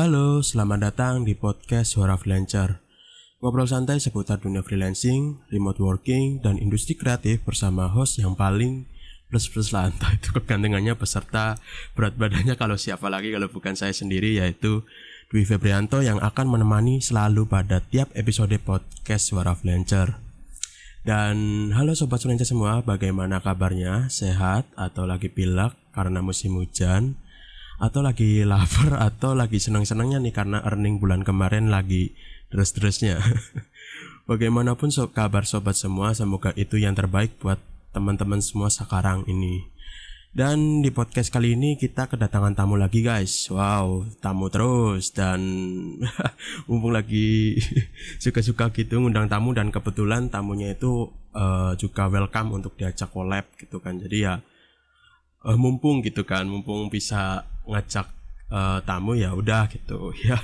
Halo, selamat datang di podcast Suara Freelancer. Ngobrol santai seputar dunia freelancing, remote working, dan industri kreatif bersama host yang paling plus-plus lah. Entah itu kegantengannya peserta berat badannya kalau siapa lagi kalau bukan saya sendiri, yaitu Dwi Febrianto yang akan menemani selalu pada tiap episode podcast Suara Freelancer. Dan halo Sobat Freelancer semua, bagaimana kabarnya? Sehat atau lagi pilek karena musim hujan? Atau lagi lapar atau lagi senang-senangnya nih karena earning bulan kemarin lagi terus-terusnya. Bagaimanapun kabar sobat semua, semoga itu yang terbaik buat teman-teman semua sekarang ini. Dan di podcast kali ini kita kedatangan tamu lagi guys. Wow, tamu terus. Dan mumpung lagi suka-suka gitu ngundang tamu, dan kebetulan tamunya itu juga welcome untuk diajak collab gitu kan. Jadi ya mumpung gitu kan, mumpung bisa ngajak tamu ya udah gitu ya.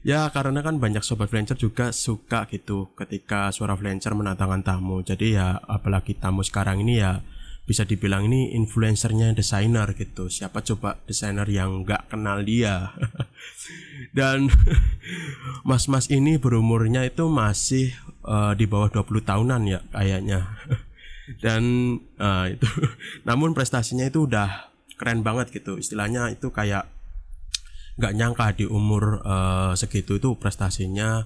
Ya karena kan banyak sobat freelancer juga suka gitu ketika Suara Freelancer mendatangkan tamu. Jadi ya apalagi tamu sekarang ini ya bisa dibilang ini influencernya desainer gitu. Siapa coba desainer yang nggak kenal dia. Dan mas-mas ini berumurnya itu masih di bawah 20 tahunan ya kayaknya. Dan itu namun prestasinya itu udah keren banget gitu. Istilahnya itu kayak nggak nyangka di umur segitu itu prestasinya,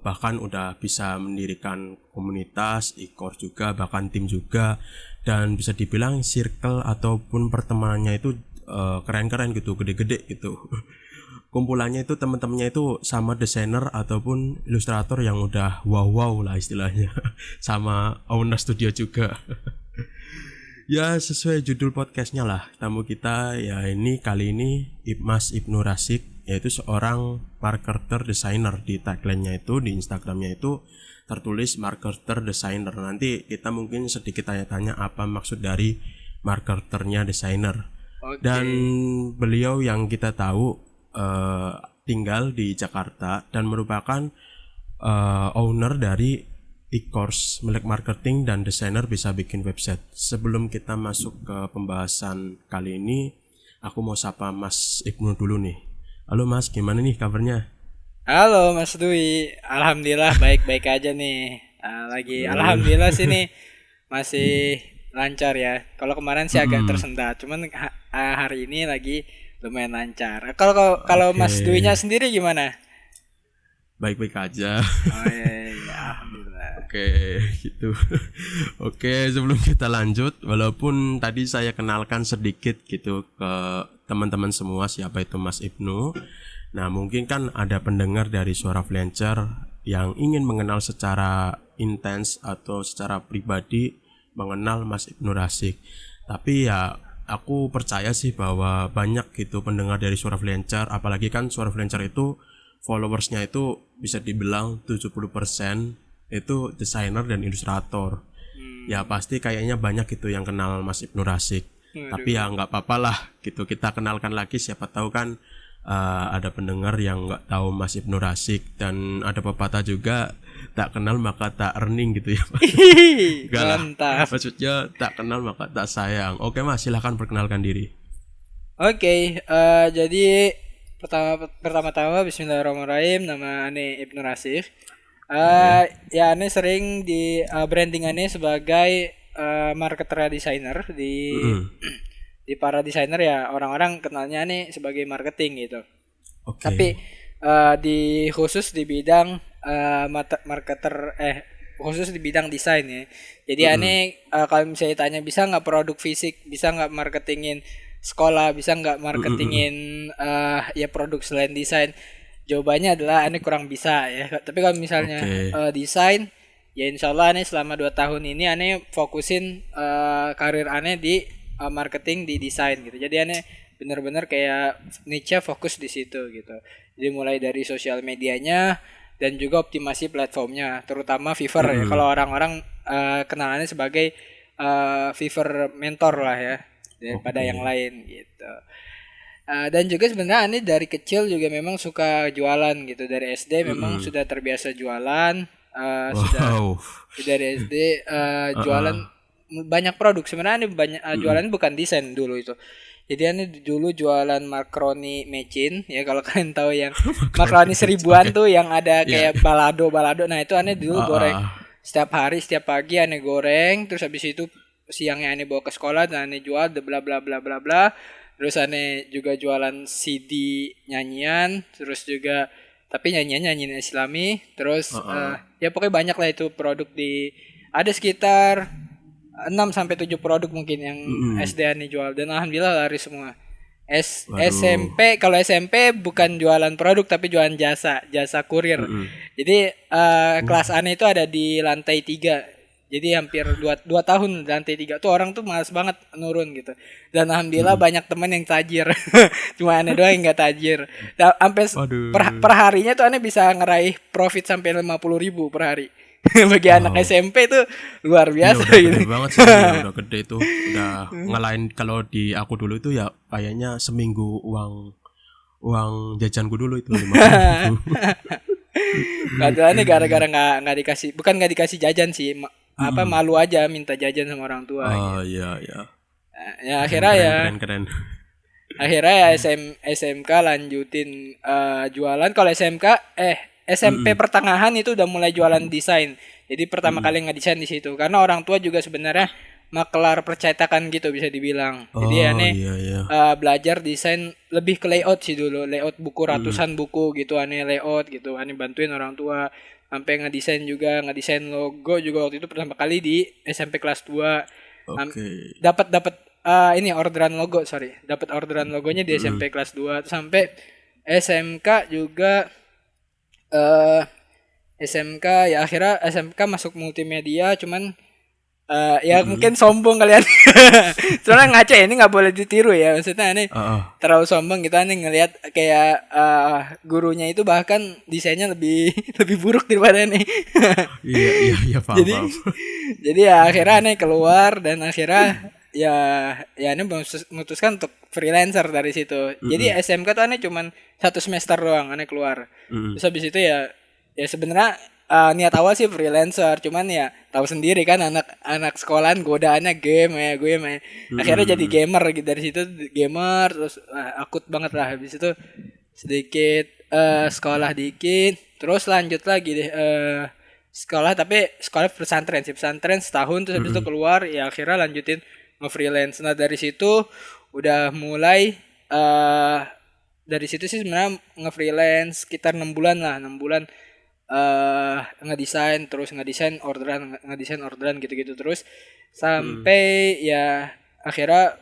bahkan udah bisa mendirikan komunitas, e-course juga, bahkan tim juga. Dan bisa dibilang circle ataupun pertemanannya itu keren-keren gitu, gede-gede gitu. Kumpulannya itu teman-temannya itu sama desainer ataupun ilustrator yang udah wow lah istilahnya. Sama owner studio juga. Ya sesuai judul podcastnya lah, tamu kita ya ini kali ini Mas Ibnu Rasyik, yaitu seorang marketer desainer. Di tagline-nya itu, di Instagramnya itu tertulis marketer desainer. Nanti kita mungkin sedikit tanya-tanya apa maksud dari marketernya desainer. Okay. Dan beliau yang kita tahu tinggal di Jakarta dan merupakan owner dari e-course milik marketing dan desainer bisa bikin website. Sebelum kita masuk ke pembahasan kali ini, aku mau sapa Mas Ibnu dulu nih. Halo Mas, gimana nih kabarnya? Halo Mas Dwi, alhamdulillah baik-baik aja nih. Alhamdulillah sih nih masih lancar ya. Kalau kemarin sih agak tersendat, cuman hari ini lagi lumayan lancar. Kalau Okay. Mas Dwi-nya sendiri gimana? Baik-baik aja. Oh iya, alhamdulillah. Oke, gitu. Oke, sebelum kita lanjut, walaupun tadi saya kenalkan sedikit gitu ke teman-teman semua siapa itu Mas Ibnu. Nah, mungkin kan ada pendengar dari Suara Freelancer yang ingin mengenal secara intens atau secara pribadi mengenal Mas Ibnu Rasyik. Tapi ya aku percaya sih bahwa banyak gitu pendengar dari Suara Freelancer, apalagi kan Suara Freelancer itu followersnya itu bisa dibilang 70% itu desainer dan ilustrator. Ya pasti kayaknya banyak gitu yang kenal Mas Ibnu Rasyik. Tapi ya nggak apa-apa lah gitu, kita kenalkan lagi, siapa tahu kan ada pendengar yang nggak tahu Mas Ibnu Rasyik. Dan ada pepatah juga, tak kenal maka tak earning gitu ya. Enggak lah, maksudnya tak kenal maka tak sayang. Oke Mas, silahkan perkenalkan diri. Oke, jadi pertama-tama Bismillahirrahmanirrahim, nama Ane Ibnu Rasyik. Ya Ane sering di branding Ane sebagai marketer desainer di para desainer ya, orang-orang kenalnya Ane sebagai marketing gitu. Okay. Tapi di khusus di bidang khusus di bidang desain ya. Jadi Ane kalau misalnya tanya bisa nggak produk fisik, bisa nggak marketingin sekolah, bisa nggak marketingin ya produk selain desain, jawabannya adalah Ane kurang bisa ya. Tapi kalau misalnya desain ya insyaallah Ane selama 2 tahun ini Ane fokusin karir Ane di marketing di desain gitu. Jadi Ane benar-benar kayak niche fokus di situ gitu. Jadi mulai dari sosial medianya dan juga optimasi platformnya, terutama Fiverr ya. Kalau orang-orang kenalannya sebagai Fiverr mentor lah ya, daripada yang lain gitu. Dan juga sebenarnya Ani dari kecil juga memang suka jualan gitu. Dari SD memang sudah terbiasa jualan. Sudah dari SD jualan banyak produk sebenarnya. Aneh banyak jualannya bukan desain dulu itu. Jadi aneh dulu jualan makaroni mecin ya, kalau kalian tahu yang makaroni seribuan tuh yang ada Iya. kayak balado. Nah itu aneh dulu goreng Ah, setiap hari, setiap pagi aneh goreng, terus habis itu siangnya aneh bawa ke sekolah dan aneh jual bla bla bla bla bla. Terus aneh juga jualan CD nyanyian, terus juga tapi nyanyian Islami. Terus ya pokoknya banyak lah itu produk di, ada sekitar 6 sampai 7 produk mungkin yang SD aneh jual, dan alhamdulillah laris semua. waduh. SMP, kalau SMP bukan jualan produk tapi jualan jasa kurir. Jadi kelas aneh itu ada di lantai 3. Jadi hampir 2 tahun di lantai 3 tuh orang tuh malas banget nurun gitu. Dan alhamdulillah banyak teman yang tajir. Cuma aneh doang yang nggak tajir. Dan sampai Waduh. per harinya tuh aneh bisa ngeraih profit sampai 50.000 per hari. Bagi anak Wow. SMP tuh luar Iya biasa udah gitu. gede banget sih, ya udah gede itu. Udah ngalahin kalau di aku dulu itu ya kayaknya seminggu uang uang jajanku dulu itu 50.000. Kebetulan gara-gara nggak dikasih, bukan nggak dikasih jajan sih, apa malu aja minta jajan sama orang tua Oh gitu. iya iya. Ya Keren akhirnya keren ya keren keren. SMK lanjutin jualan. Kalau SMP pertengahan itu udah mulai jualan desain. Jadi pertama kali ngedesain di situ karena orang tua juga sebenarnya makelar percetakan gitu bisa dibilang. Jadi Oh aneh iya iya. belajar desain lebih ke layout sih dulu, layout buku, ratusan buku gitu aneh layout gitu, aneh bantuin orang tua sampai ngedesain juga, ngedesain logo juga waktu itu pertama kali di SMP kelas 2. Oke. Dapat dapat ini orderan logo, dapat orderan logonya di SMP kelas 2 sampai SMK juga. eh SMK ya akhirnya SMK masuk multimedia, cuman ya mungkin sombong kalian. Soalnya ngaco ya, ini nggak boleh ditiru ya, maksudnya ini Heeh. terlalu sombong kita nih ngelihat kayak gurunya itu bahkan desainnya lebih lebih buruk daripada nih. Iya iya iya paham jadi paham. jadi ya akhirnya nih keluar, dan akhirnya ya ini memutuskan untuk freelancer dari situ. Jadi SMK tuh aneh cuman 1 semester doang aneh keluar. Terus habis itu ya sebenarnya niat awal sih freelancer, cuman ya tahu sendiri kan anak sekolahan godaannya game ya, gue mah akhirnya jadi gamer gitu. Dari situ gamer terus akut banget lah. Habis itu sedikit sekolah dikit, terus lanjut lagi deh sekolah, tapi sekolah pesantren setahun, terus habis itu keluar ya akhirnya lanjutin nge-freelance. Nah dari situ udah mulai dari situ sih sebenarnya nge-freelance sekitar 6 bulan ngedesain orderan gitu-gitu terus sampai ya akhirnya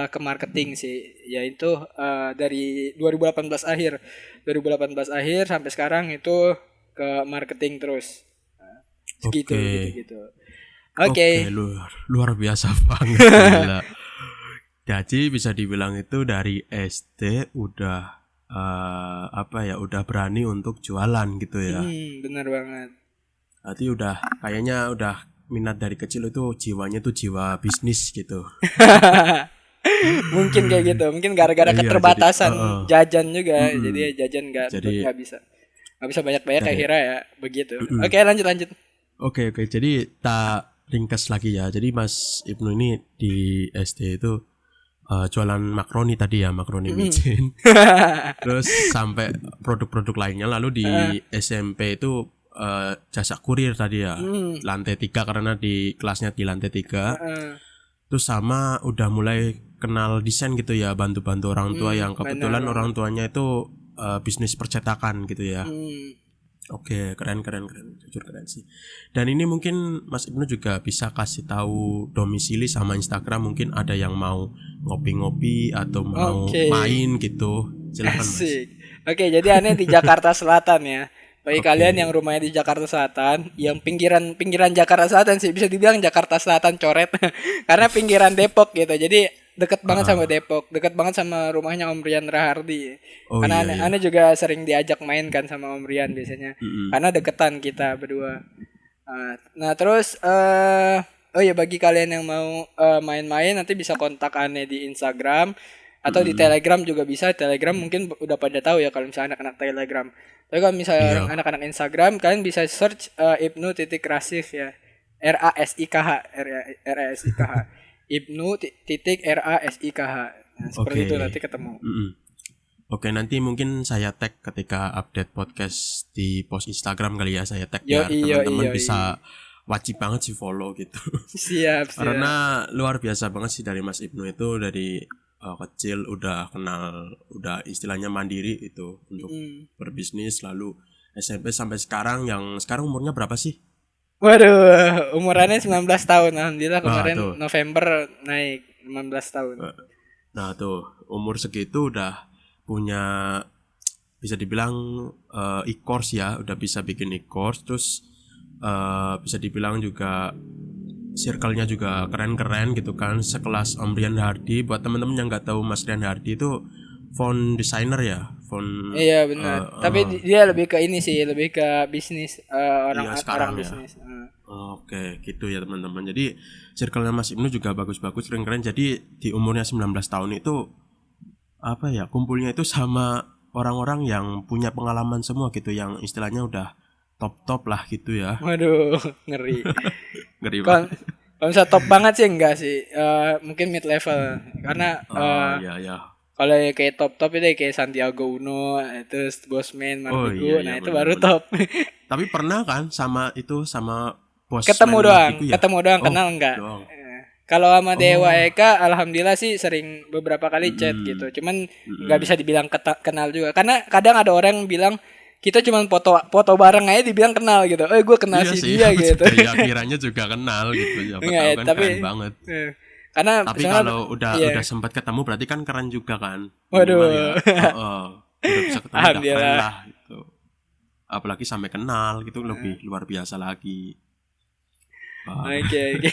ke marketing sih, yaitu dari 2018 akhir sampai sekarang itu ke marketing terus. Segitu Oke. gitu. Oke, Oke. luar biasa banget gila. Jadi bisa dibilang itu dari SD udah apa ya, udah berani untuk jualan gitu ya. Bener banget. Berarti udah kayaknya udah minat dari kecil itu jiwanya tuh jiwa bisnis gitu. Mungkin kayak gitu, mungkin gara-gara Iya, jadi keterbatasan jajan juga, mm-mm. jadi jajan Jadi nggak bisa banyak-banyak dari akhirnya ya begitu. Oke, lanjut. Oke oke, jadi tak ringkas lagi ya. Jadi Mas Ibnu ini di SD itu jualan makaroni tadi ya, makaroni micin. Terus sampai produk-produk lainnya. Lalu di SMP itu jasa kurir tadi ya, lantai 3 karena di kelasnya di lantai 3. Terus sama udah mulai kenal desain gitu ya, bantu-bantu orang tua yang kebetulan benar orang tuanya itu bisnis percetakan gitu ya. Oke, keren, jujur keren sih. Dan ini mungkin Mas Ibnu juga bisa kasih tahu domisili sama Instagram, mungkin ada yang mau ngopi-ngopi atau mau Oke. main gitu. Silakan Mas. Asik. Oke, jadi aneh di Jakarta Selatan ya. Bagi Oke. kalian yang rumahnya di Jakarta Selatan, yang pinggiran Jakarta Selatan sih, bisa dibilang Jakarta Selatan coret. Karena pinggiran Depok gitu. Jadi deket banget sama Depok, deket banget sama rumahnya Om Rian Rahardi. Oh Karena iya iya. aneh juga sering diajak main kan sama Om Rian biasanya. Karena deketan kita berdua. Nah, terus oh ya bagi kalian yang mau main-main nanti bisa kontak Ane di Instagram atau di Telegram juga bisa. Telegram mungkin udah pada tahu ya kalau misalnya anak-anak Telegram. Tapi kalau misalnya Iya. anak-anak Instagram kalian bisa search Ibnu titik Rasif ya. RASIKH RASIKH Ibnu titik RASIKH. Nah, seperti Oke. itu nanti ketemu. Oke, nanti mungkin saya tag ketika update podcast di post Instagram kali ya, saya tag biar Yoi. teman-teman bisa wajib banget sih follow gitu. Siap. Karena luar biasa banget sih dari Mas Ibnu itu dari kecil udah kenal, udah istilahnya mandiri itu untuk berbisnis, lalu SMP sampai sekarang, yang sekarang umurnya berapa sih? Waduh, umurannya 19 tahun. Alhamdulillah kemarin tuh. November naik 15 tahun. Nah tuh, umur segitu udah punya, bisa dibilang e-course ya, udah bisa bikin e-course, terus bisa dibilang juga circle-nya juga keren-keren gitu kan, sekelas Om Rian Hardi. Buat temen-temen yang nggak tahu, Mas Rian Hardi itu font designer ya, font. Iya benar. Tapi dia lebih ke ini sih, lebih ke bisnis orang sekarang ya. bisnis. Oke, gitu ya teman-teman. Jadi circle-nya Mas Ibnu juga bagus-bagus, keren-keren. Jadi di umurnya 19 tahun itu apa ya, kumpulnya itu sama orang-orang yang punya pengalaman semua gitu, yang istilahnya udah top-top lah gitu ya. Waduh, ngeri. Ngeri Kalau banget. bisa top banget sih enggak sih. Mungkin mid level. Karena Ya. kalau kayak top itu kayak Santiago Uno, itu Bosman, Mardigu, Iya, itu benar, baru benar. top. Tapi pernah kan sama bos Ketemu main doang, Mardigu ya? kenal enggak? Doang. Kalau sama Dewa Eka, alhamdulillah sih sering beberapa kali chat gitu. Cuman nggak bisa dibilang kenal juga. Karena kadang ada orang yang bilang kita cuma foto bareng aja dibilang kenal gitu. Gue kenal Iya si sih, dia aku gitu. juga ya kiranya juga kenal gitu. Siapa Enggak tahu ya, kan tapi keren banget. karena Tapi misalnya, kalau udah iya. sempat ketemu berarti kan keren juga kan. Waduh. Minimal ya. Udah bisa ketemu udah keren Alhamdulillah. lah gitu. Apalagi sampai kenal gitu, lebih luar biasa lagi. Oke.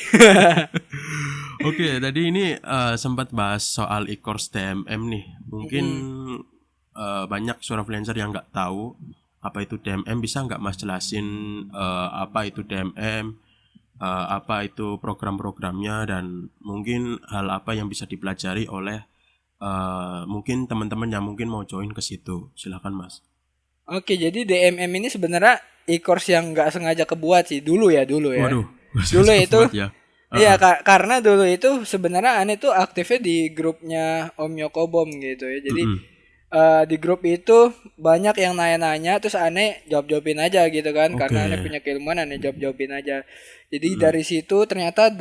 Oke, tadi ini sempat bahas soal e-course DMM nih. Mungkin banyak suara freelancer yang nggak tahu apa itu DMM. Bisa nggak Mas jelasin apa itu DMM, apa itu program-programnya, dan mungkin hal apa yang bisa dipelajari oleh mungkin teman-teman yang mungkin mau join ke situ. Silakan Mas. Oke, jadi DMM ini sebenarnya e-course yang nggak sengaja kebuat sih dulu ya. Waduh, Dulu itu ya. iya, karena dulu itu sebenarnya aneh tuh aktifnya di grupnya Om Yokobom gitu ya. Jadi di grup itu banyak yang nanya-nanya, terus aneh jawab-jawabin aja gitu kan. Karena aneh punya keilmuan, aneh jawab-jawabin aja. Jadi dari situ ternyata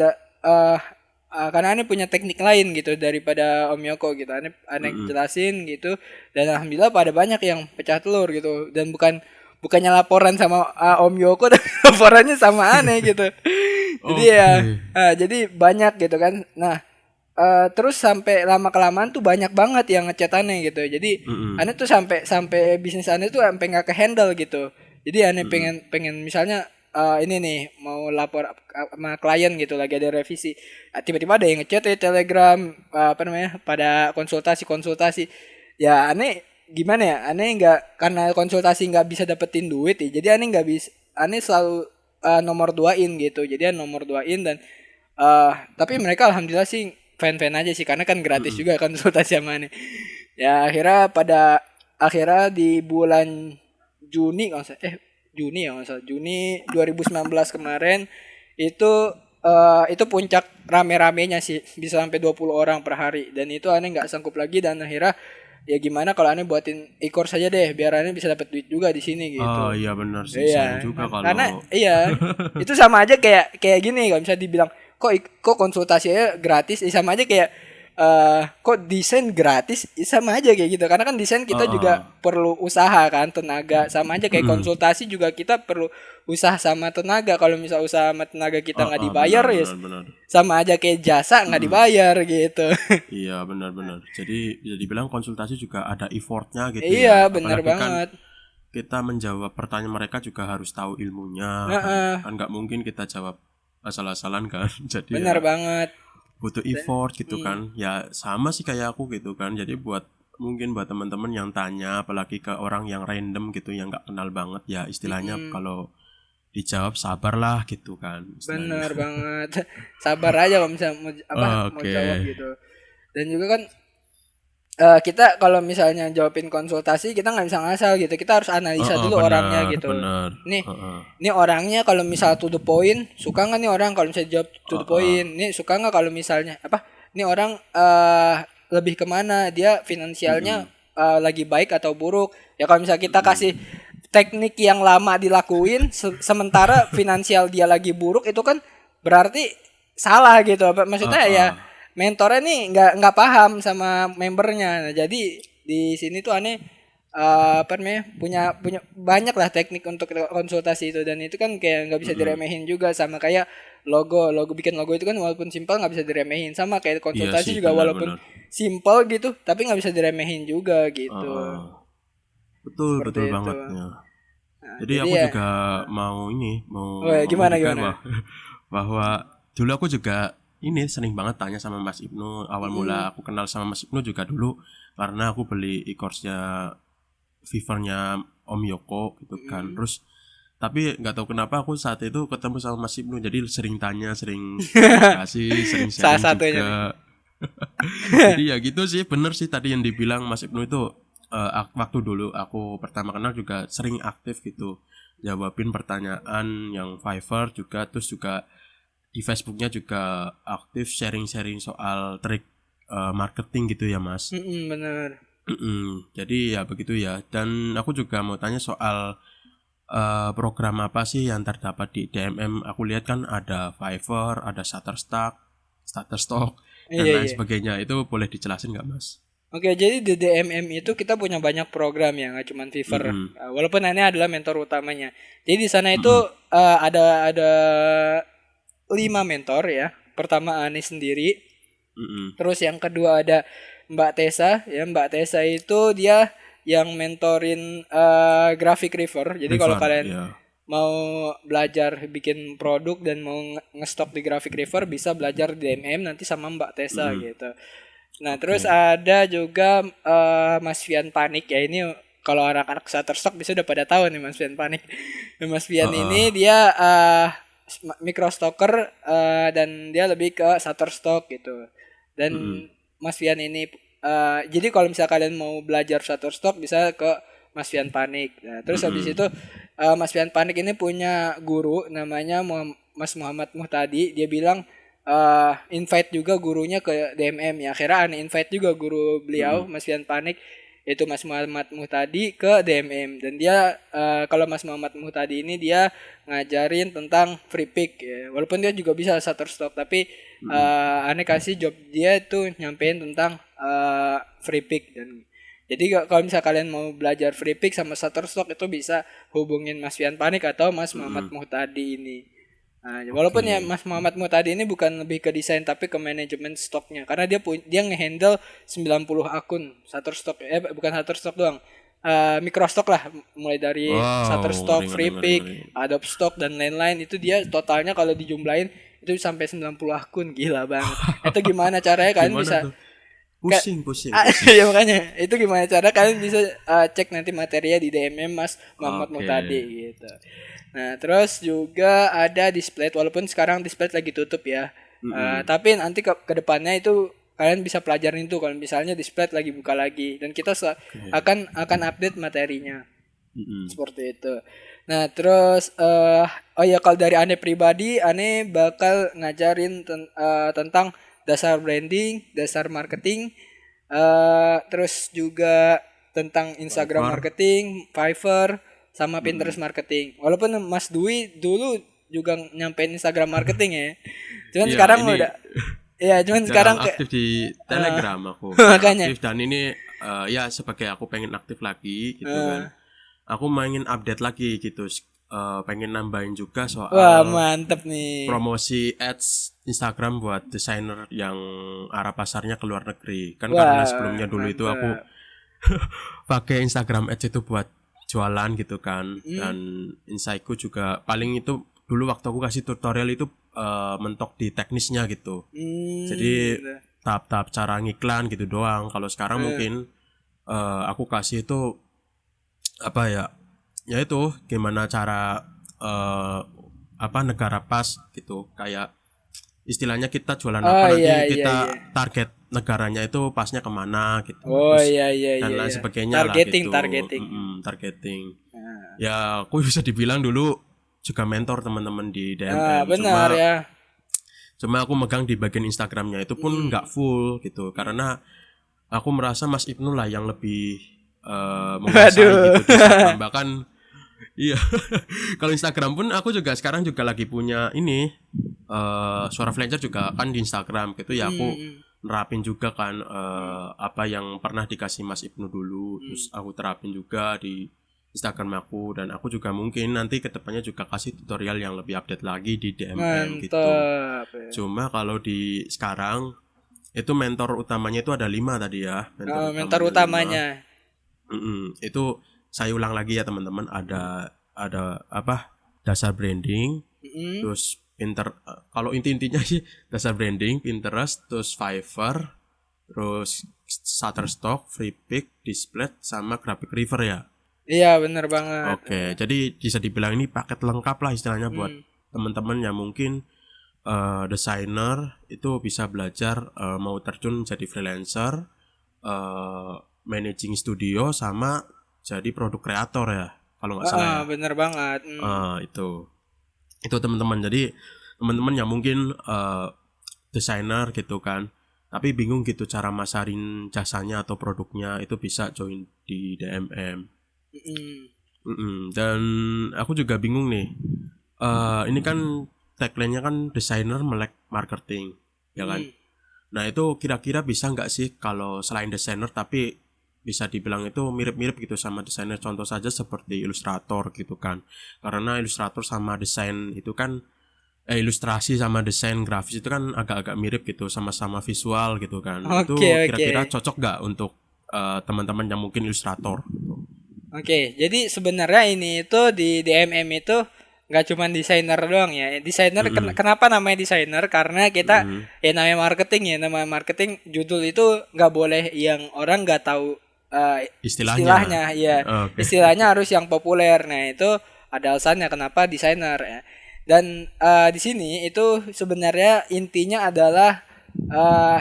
karena aneh punya teknik lain gitu daripada Om Yoko gitu. Aneh jelasin gitu, dan alhamdulillah pada banyak yang pecah telur gitu. Dan bukannya laporan sama Om Yoko, tapi laporannya sama aneh gitu. Jadi jadi banyak gitu kan. Nah, terus sampai lama kelamaan tuh banyak banget yang ngechat aneh gitu. Jadi aneh tuh sampai bisnis aneh tuh sampai nggak kehandle gitu. Jadi aneh pengen misalnya ini nih mau lapor sama klien gitu, lagi ada revisi. Tiba-tiba ada yang ngechat di Telegram pada konsultasi. Ya aneh gimana ya? Aneh nggak, karena konsultasi nggak bisa dapetin duit ya. Jadi aneh nggak bisa, aneh selalu nomor duain gitu. Jadi nomor duain dan tapi mereka alhamdulillah sih fan-fan aja sih, karena kan gratis juga konsultasi sama aneh. Ya akhirnya di bulan Juni kalau Juni 2019 kemarin itu puncak rame-ramenya sih, bisa sampai 20 orang per hari, dan itu aneh nggak sanggup lagi, dan akhirnya ya gimana kalau aneh buatin e-course saja deh biar aneh bisa dapat duit juga di sini gitu. Oh iya benar sih, Iya, sayang juga kalau karena itu sama aja kayak gini, kalau misalnya dibilang kok konsultasinya gratis, sama aja kayak kok desain gratis, sama aja kayak gitu. Karena kan desain kita juga perlu usaha kan, tenaga, sama aja kayak konsultasi juga kita perlu usaha sama tenaga. Kalau misal usaha sama tenaga kita nggak dibayar, benar. sama aja kayak jasa nggak dibayar gitu. Iya benar. Jadi bisa dibilang konsultasi juga ada effortnya gitu Iya, ya. benar banget. Kan kita menjawab pertanyaan mereka juga harus tahu ilmunya. Kan nggak mungkin kita jawab asal-asalan kan. Jadi benar banget. butuh effort gitu kan. Ya sama sih kayak aku gitu kan. Jadi mungkin buat teman-teman yang tanya, apalagi ke orang yang random gitu, yang nggak kenal banget, ya istilahnya kalau dijawab sabarlah gitu kan istilahnya. Bener banget. Sabar aja kalau misalnya mau jawab gitu. Dan juga kan kita kalau misalnya jawabin konsultasi kita nggak bisa ngasal gitu, kita harus analisa dulu orangnya Benar, gitu. benar. Nih, Heeh. ini orangnya kalau misal to the point, suka nggak nih orang kalau misalnya jawab to the Heeh. point? Nih suka nggak kalau misalnya apa? Ini orang lebih kemana? Dia finansialnya Mm-mm. lagi baik atau buruk? Ya kalau misalnya kita kasih teknik yang lama dilakuin, sementara finansial dia lagi buruk, itu kan berarti salah gitu. Maksudnya ya Heeh. mentornya nih nggak paham sama membernya. Nah, jadi di sini tuh aneh apa namanya punya banyak lah teknik untuk konsultasi itu, dan itu kan kayak nggak bisa Mm-mm. diremehin juga, sama kayak logo bikin logo itu kan walaupun simpel nggak bisa diremehin, sama kayak Iya konsultasi sih, juga walaupun benar-benar. simpel gitu tapi nggak bisa diremehin juga gitu, Heeh. Betul, seperti betul itu. banget ya. Nah, Jadi jadi aku ya, juga mau ini, mau oh ya, ngomong gimana juga gimana. bahwa dulu aku juga ini sering banget tanya sama Mas Ibnu. Awal mula Mm-mm. aku kenal sama Mas Ibnu juga dulu karena aku beli e-course-nya Fiverr-nya Om Yoko gitu kan. Mm-mm. Terus tapi nggak tahu kenapa aku saat itu ketemu sama Mas Ibnu, jadi sering tanya, sering komunikasi, sering Salah sharing satunya nih. juga. Jadi ya gitu sih, bener sih tadi yang dibilang Mas Ibnu itu, waktu dulu aku pertama kenal juga sering aktif gitu, jawabin pertanyaan yang Fiverr juga, terus juga di Facebooknya juga aktif sharing-sharing soal trik marketing gitu ya Mas. Mm-mm, bener. Jadi ya begitu ya. Dan aku juga mau tanya soal program apa sih yang terdapat di DMM. Aku lihat kan ada Fiverr, ada Shutterstock, dan Iya lain iya. sebagainya. Itu boleh dijelasin nggak Mas? Oke, jadi di DMM itu kita punya banyak program ya, nggak cuma Fiverr. Mm-mm. Walaupun Ane adalah mentor utamanya. Jadi di sana itu Mm-mm. ada 5 mentor ya. Pertama Ane sendiri, Mm-mm. terus yang kedua ada Mbak Tessa ya. Mbak Tessa itu dia yang mentorin graphic river. Jadi kalau River, kalian ya. mau belajar bikin produk dan mau ngestok di graphic river, bisa belajar di DMM nanti sama Mbak Tessa Mm-mm. gitu. Nah, terus Oke. ada juga Mas Fian Panik ya, ini kalau anak-anak Shutterstock bisa udah pada tahu nih Mas Fian Panik. Mas Fian Heeh. ini dia microstocker, dan dia lebih ke Shutterstock gitu. Dan Mm-mm. Mas Fian ini jadi kalau misalnya kalian mau belajar Shutterstock bisa ke Mas Fian Panik. Nah, terus habis Mm-mm. itu Mas Fian Panik ini punya guru namanya Mas Muhammad Muhtadi. Dia bilang invite juga gurunya ke DMM ya. Akhirnya aneh invite juga guru beliau Mm-mm. Mas Fian Panik, itu Mas Muhammad Muhtadi, ke DMM. Dan dia kalau Mas Muhammad Muhtadi ini dia ngajarin tentang free pick ya. Walaupun dia juga bisa Shutterstock, tapi Mm-mm. aneh kasih job dia itu nyampein tentang free pick. Dan jadi kalau misalnya kalian mau belajar free pick sama Shutterstock itu bisa hubungin Mas Fian Panik atau Mas Muhammad Mm-mm. Muhtadi ini. Nah, walaupun ya Oke. Mas Muhammad Muhtadi ini bukan lebih ke desain tapi ke manajemen stoknya, karena dia ngehandle 90 akun Shutterstock, bukan Shutterstock doang. Microstock lah, mulai dari Wow, ngeri Shutterstock, ngeri Free ngeri Pick, ngeri. Adobe Stock dan lain-lain, itu dia totalnya kalau dijumlahin itu sampai 90 akun, gila banget. Itu gimana caranya kalian Gimana bisa tuh? Pusing, pusing, Ah, pusing. ya makanya itu gimana cara kalian bisa cek nanti materinya di DMM Mas Muhammad Oke. Muhtadi gitu. Nah, terus juga ada display, walaupun sekarang display lagi tutup ya. Mm-mm. Tapi nanti ke depannya itu kalian bisa pelajarin itu kalau misalnya display lagi buka lagi, dan kita Oke. akan update materinya Mm-mm. seperti itu. Nah, terus oh ya, kalau dari Ane pribadi, Ane bakal ngajarin tentang dasar branding, dasar marketing, terus juga tentang Instagram Fiverr. marketing, Fiverr, sama Pinterest Mm-mm. marketing. Walaupun Mas Dwi dulu juga nyampein Instagram marketing ya. Cuman Iya, sekarang ini udah, ya cuman sekarang jarang kayak aktif di Telegram aku. Jarang makanya. aktif dan ini ya sebagai aku pengen aktif lagi gitu kan. eh, Aku mainin update lagi gitu. Pengen nambahin juga Wah, soal mantep nih. promosi ads Instagram buat desainer yang arah pasarnya ke luar negeri. Kan karena Wah, sebelumnya dulu itu aku mantep. pakai Instagram ads itu buat jualan gitu kan. Hmm. Dan insightku juga paling itu dulu waktu aku kasih tutorial itu mentok di teknisnya gitu. Jadi Gitu. tahap-tahap cara ngiklan gitu doang. Kalau sekarang Eh, mungkin aku kasih itu apa ya? Ya itu gimana cara apa negara pas gitu. Kayak istilahnya kita jualan apa Oh iya nanti iya kita iya. target negaranya itu pasnya kemana gitu. Oh Terus iya dan lain iya. sebagainya lah Targeting gitu. targeting. Targeting. Nah, Ya aku bisa dibilang dulu juga mentor teman-teman di DMM. benar ya. Cuma aku megang di bagian Instagramnya itu pun nggak full gitu karena aku merasa Mas Ibnu lah yang lebih menguasai gitu di Instagram. Bahkan iya kalau Instagram pun aku juga sekarang juga lagi punya ini Suara Flancer juga kan di Instagram gitu ya, aku nerapin juga kan apa yang pernah dikasih Mas Ibnu dulu, terus aku terapin juga di Instagram aku, dan aku juga mungkin nanti kedepannya juga kasih tutorial yang lebih update lagi di DMM gitu. Mantap ya. Cuma kalau di sekarang itu mentor utamanya itu ada 5 tadi ya. Mentor utamanya. Itu saya ulang lagi ya teman-teman, ada apa? Dasar branding, terus kalau intinya sih dasar branding, Pinterest, terus Fiverr, terus Shutterstock, Freepik, Display, sama Graphic River ya. Iya benar banget. Oke, jadi bisa dibilang ini paket lengkap lah istilahnya buat teman-teman yang mungkin desainer itu bisa belajar mau terjun jadi freelancer, managing studio, sama jadi produk kreator ya kalau nggak salah ya. Benar banget. Itu teman-teman. Jadi teman-teman yang mungkin desainer gitu kan, tapi bingung gitu cara masarin jasanya atau produknya, itu bisa join di DMM. Dan aku juga bingung nih. Ini kan tagline-nya kan desainer melek marketing, ya kan? Nah itu kira-kira bisa nggak sih kalau selain desainer tapi bisa dibilang itu mirip-mirip gitu sama desainer, contoh saja seperti ilustrator gitu kan, karena ilustrator sama desain itu kan ilustrasi sama desain grafis itu kan agak-agak mirip gitu, sama-sama visual gitu kan. Itu kira-kira cocok nggak untuk teman-teman yang mungkin ilustrator gitu. Oke, jadi sebenarnya ini itu di DMM itu nggak cuma desainer doang ya. Desainer kenapa namanya desainer? Karena kita ya namanya marketing judul itu nggak boleh yang orang nggak tahu istilahnya ya. Istilahnya harus yang populer. Nah, itu ada alasannya kenapa desainer ya. Dan di sini itu sebenarnya intinya adalah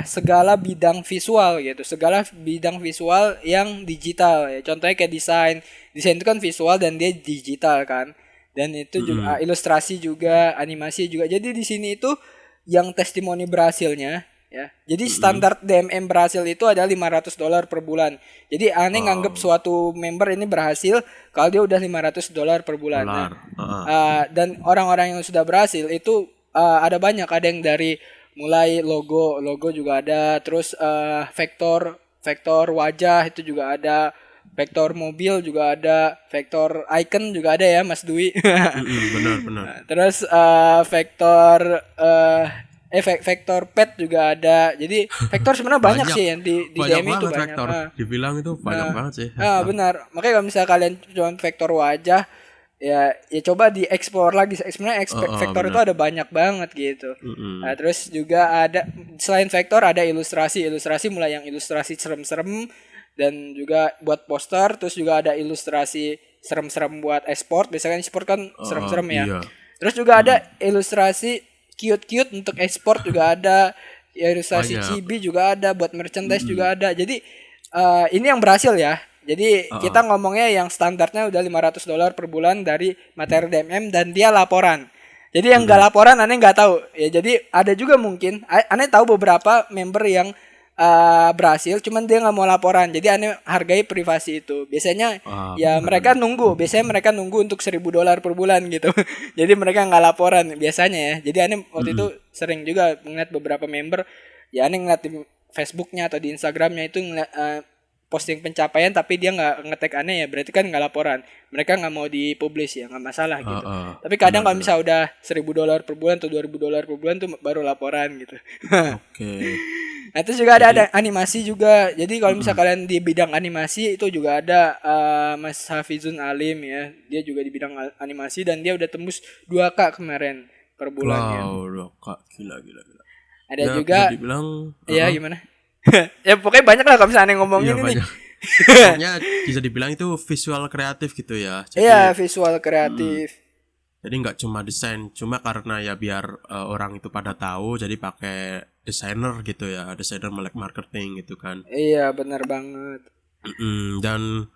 segala bidang visual gitu, segala bidang visual yang digital ya. Contohnya kayak desain itu kan visual dan dia digital kan, dan itu juga ilustrasi juga, animasi juga. Jadi di sini itu yang testimoni berhasilnya ya. Jadi standar DMM berhasil itu adalah $500 per bulan. Jadi aneh nganggep suatu member ini berhasil kalau dia udah $500 per bulan. Nah, dan orang-orang yang sudah berhasil itu ada banyak, ada yang dari mulai logo juga ada, terus vektor wajah itu juga ada, vektor mobil juga ada, vektor icon juga ada ya Mas Dwi. Benar. Terus vektor pet juga ada. Jadi vektor sebenarnya banyak sih yang di DM itu banyak. Vektor. Dibilang itu banyak banget sih. Benar. Makanya kalau misalnya kalian cuma vektor wajah, ya coba dieksplor lagi. Sebenarnya vektor itu ada banyak banget gitu. Nah, terus juga ada selain vektor ada ilustrasi mulai yang ilustrasi serem-serem dan juga buat poster, terus juga ada ilustrasi serem-serem buat e-sport. Biasanya e-sport kan serem-serem ya. Iya. Terus juga ada ilustrasi cute-cute untuk e-sport juga ada. Ilustrasi chibi juga ada, buat merchandise juga ada. Jadi ini yang berhasil ya. Jadi kita ngomongnya yang standarnya udah $500 per bulan dari materi DMM, dan dia laporan. Jadi yang nggak laporan aneh nggak tahu ya. Jadi ada juga mungkin aneh tahu beberapa member yang berhasil cuman dia nggak mau laporan. Jadi aneh hargai privasi itu. Biasanya mereka nunggu untuk $1,000 per bulan gitu. Jadi mereka nggak laporan biasanya ya. Jadi aneh waktu itu sering juga ngeliat beberapa member ya, aneh ngeliat di Facebooknya atau di Instagramnya itu posting pencapaian tapi dia nggak nge-tag aneh ya, berarti kan nggak laporan. Mereka nggak mau dipublish ya, nggak masalah gitu. Tapi kadang kalau misalnya udah $1,000 per bulan atau $2,000 per bulan tuh baru laporan gitu. Nah itu juga ada animasi juga. Jadi kalau misalnya kalian di bidang animasi itu juga ada Mas Hafizun Alim ya, dia juga di bidang animasi dan dia udah tembus 2K kemarin per bulannya. Wow, 2K gila. Ada ya, juga dibilang ya gimana? Ya pokoknya banyak lah kalau misalnya ngomongin ini. Pokoknya bisa dibilang itu visual kreatif gitu ya. Iya, visual kreatif. Jadi nggak cuma desain, cuma karena ya biar orang itu pada tahu, jadi pakai desainer gitu ya, desainer melek marketing gitu kan. Iya, benar banget. Dan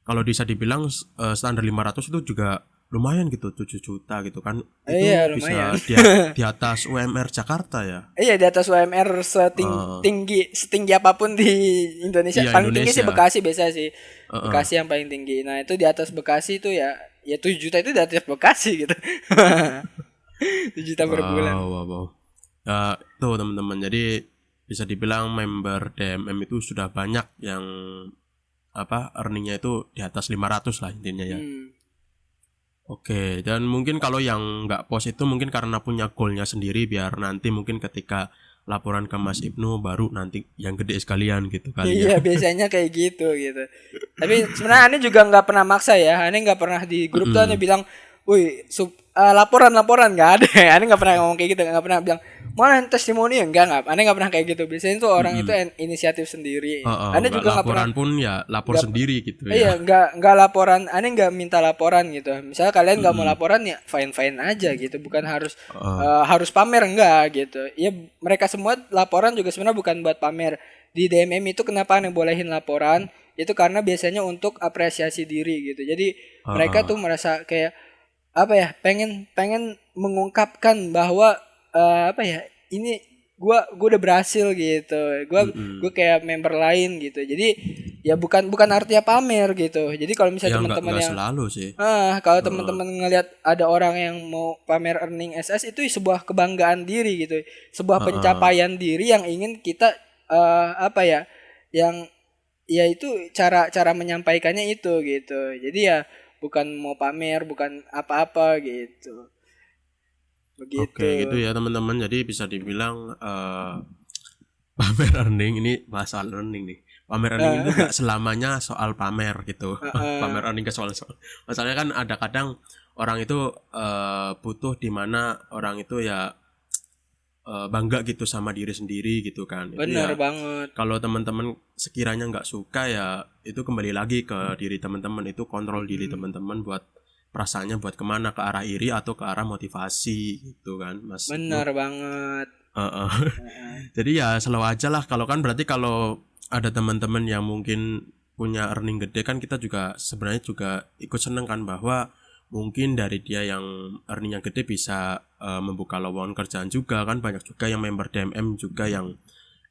kalau bisa dibilang standar 500 itu juga lumayan gitu, 7 juta gitu kan. Iya, Itu lumayan. bisa di atas UMR Jakarta ya. Iya, di atas UMR setinggi apapun di Indonesia. Iya, Paling tinggi sih Indonesia. Bekasi biasa sih. Bekasi yang paling tinggi. Nah, itu di atas Bekasi itu ya 7 juta itu di atas Bekasi gitu. 7 juta per bulan. Wow. Ya, tuh teman-teman. Jadi bisa dibilang member DMM itu sudah banyak yang earningnya itu di atas 500 lah intinya ya. Oke, dan mungkin kalau yang nggak pos itu mungkin karena punya goalnya sendiri, biar nanti mungkin ketika laporan ke Mas Ibnu baru nanti yang gede sekalian gitu kali ya. Iya, biasanya kayak gitu. Tapi sebenarnya Ane juga nggak pernah maksa ya. Ane nggak pernah di grup tuh Ane bilang, "Wih, laporan nggak ada." Ane nggak pernah ngomong kayak gitu, nggak pernah bilang mana testimoni, enggak. Ane nggak pernah kayak gitu. Biasanya tuh orang itu inisiatif sendiri. Ane Nggak juga nggak pernah. laporan pun ya lapor sendiri gitu Iya, ya. nggak laporan. Ane nggak minta laporan gitu. Misalnya kalian nggak mau laporan ya fine aja gitu. Bukan harus harus pamer, enggak gitu. Ya mereka semua laporan juga sebenarnya bukan buat pamer. Di DMM itu kenapa Ane bolehin laporan? Itu karena biasanya untuk apresiasi diri gitu. Jadi mereka tuh merasa kayak pengen mengungkapkan bahwa ini gua udah berhasil gitu. Gua kayak member lain gitu. Jadi ya bukan artinya pamer gitu. Jadi kalau misalnya Ya teman-teman nggak yang selalu sih. kalau teman-teman ngelihat ada orang yang mau pamer earning SS, itu sebuah kebanggaan diri gitu. Sebuah pencapaian diri yang ingin kita yang ya itu cara menyampaikannya itu gitu. Jadi ya bukan mau pamer, bukan apa-apa gitu. Begitu. Oke, gitu ya teman-teman. Jadi bisa dibilang pamer earning ini soal earning nih. Pamer earning itu gak selamanya soal pamer gitu. Pamer earning ke soal. Masalahnya kan ada kadang orang itu butuh di mana orang itu ya bangga gitu sama diri sendiri gitu kan. Benar ya, banget. Kalau teman-teman sekiranya nggak suka ya itu kembali lagi ke diri teman-teman, itu kontrol diri teman-teman buat perasaannya buat kemana, ke arah iri atau ke arah motivasi gitu kan Mas. Benar banget. Jadi ya slow aja lah. Kalau kan berarti kalau ada teman-teman yang mungkin punya earning gede kan kita juga sebenarnya juga ikut seneng kan bahwa mungkin dari dia yang earning yang gede bisa membuka lowongan kerjaan juga kan. Banyak juga yang member DMM juga yang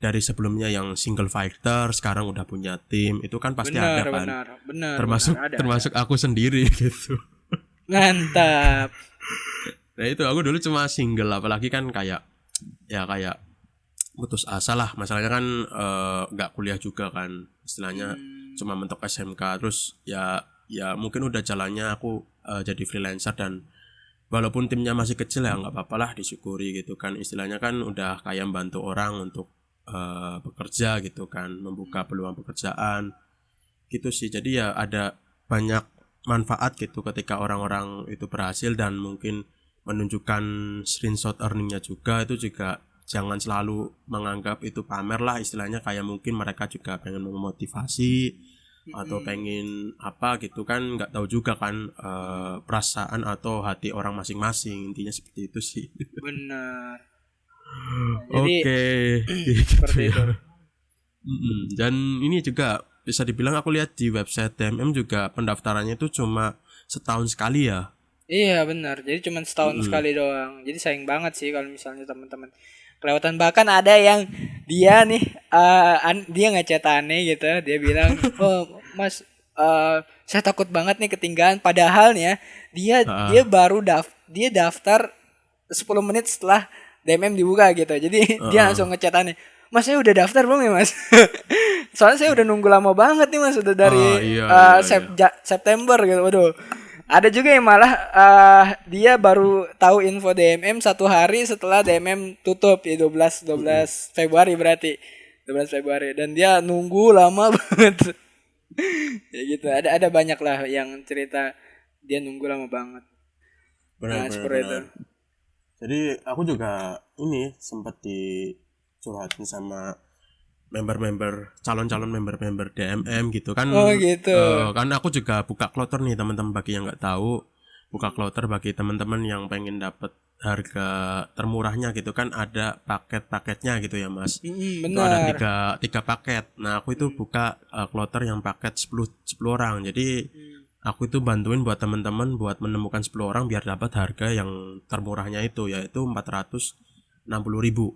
dari sebelumnya yang single fighter sekarang udah punya tim, itu kan pasti ada kan. Benar. Termasuk aku sendiri gitu. Mantap. Nah itu aku dulu cuma single, apalagi kan kayak putus asa lah. Masalahnya kan nggak kuliah juga kan, istilahnya cuma mentok SMK. Terus ya mungkin udah jalannya aku jadi freelancer, dan walaupun timnya masih kecil ya nggak apa-apa lah, disyukuri gitu kan. Istilahnya kan udah kayak bantu orang untuk bekerja gitu kan, membuka peluang pekerjaan gitu sih. Jadi ya ada banyak manfaat gitu ketika orang-orang itu berhasil, dan mungkin menunjukkan screenshot earningnya juga. Itu juga jangan selalu menganggap itu pamer lah, istilahnya kayak mungkin mereka juga pengen memotivasi atau pengen apa gitu kan, nggak tahu juga kan perasaan atau hati orang masing-masing, intinya seperti itu sih. Benar. Oke, seperti itu. Dan ini juga bisa dibilang aku lihat di website DMM juga pendaftarannya itu cuma setahun sekali ya. Iya benar, jadi cuma setahun sekali doang. Jadi sayang banget sih kalau misalnya teman-teman kelewatan. Bahkan ada yang dia nih dia ngechat aneh gitu, dia bilang, "Oh Mas, saya takut banget nih ketinggalan." Padahal nih ya dia baru daftar 10 menit setelah DMM dibuka gitu. Jadi dia langsung ngechat aneh, "Mas, saya udah daftar belum ya Mas?" Soalnya saya udah nunggu lama banget nih Mas, udah dari September gitu. Waduh. Ada juga yang malah dia baru tahu info DMM 1 hari setelah DMM tutup ya, 12 Februari berarti. 12 Februari, dan dia nunggu lama banget. Ya gitu. Ada banyak lah yang cerita dia nunggu lama banget. Benar. Itu. Jadi aku juga ini sempat dicurhatin sama calon-calon member DMM gitu kan. Oh gitu. Kan aku juga buka kloter nih teman-teman, bagi yang nggak tahu, buka kloter bagi teman-teman yang pengen dapat harga termurahnya gitu kan, ada paket-paketnya gitu ya Mas. Itu ada Benar. tiga paket. Nah aku itu buka kloter yang paket 10 orang. Jadi aku itu bantuin buat teman-teman buat menemukan 10 orang biar dapat harga yang termurahnya itu, yaitu 460.000.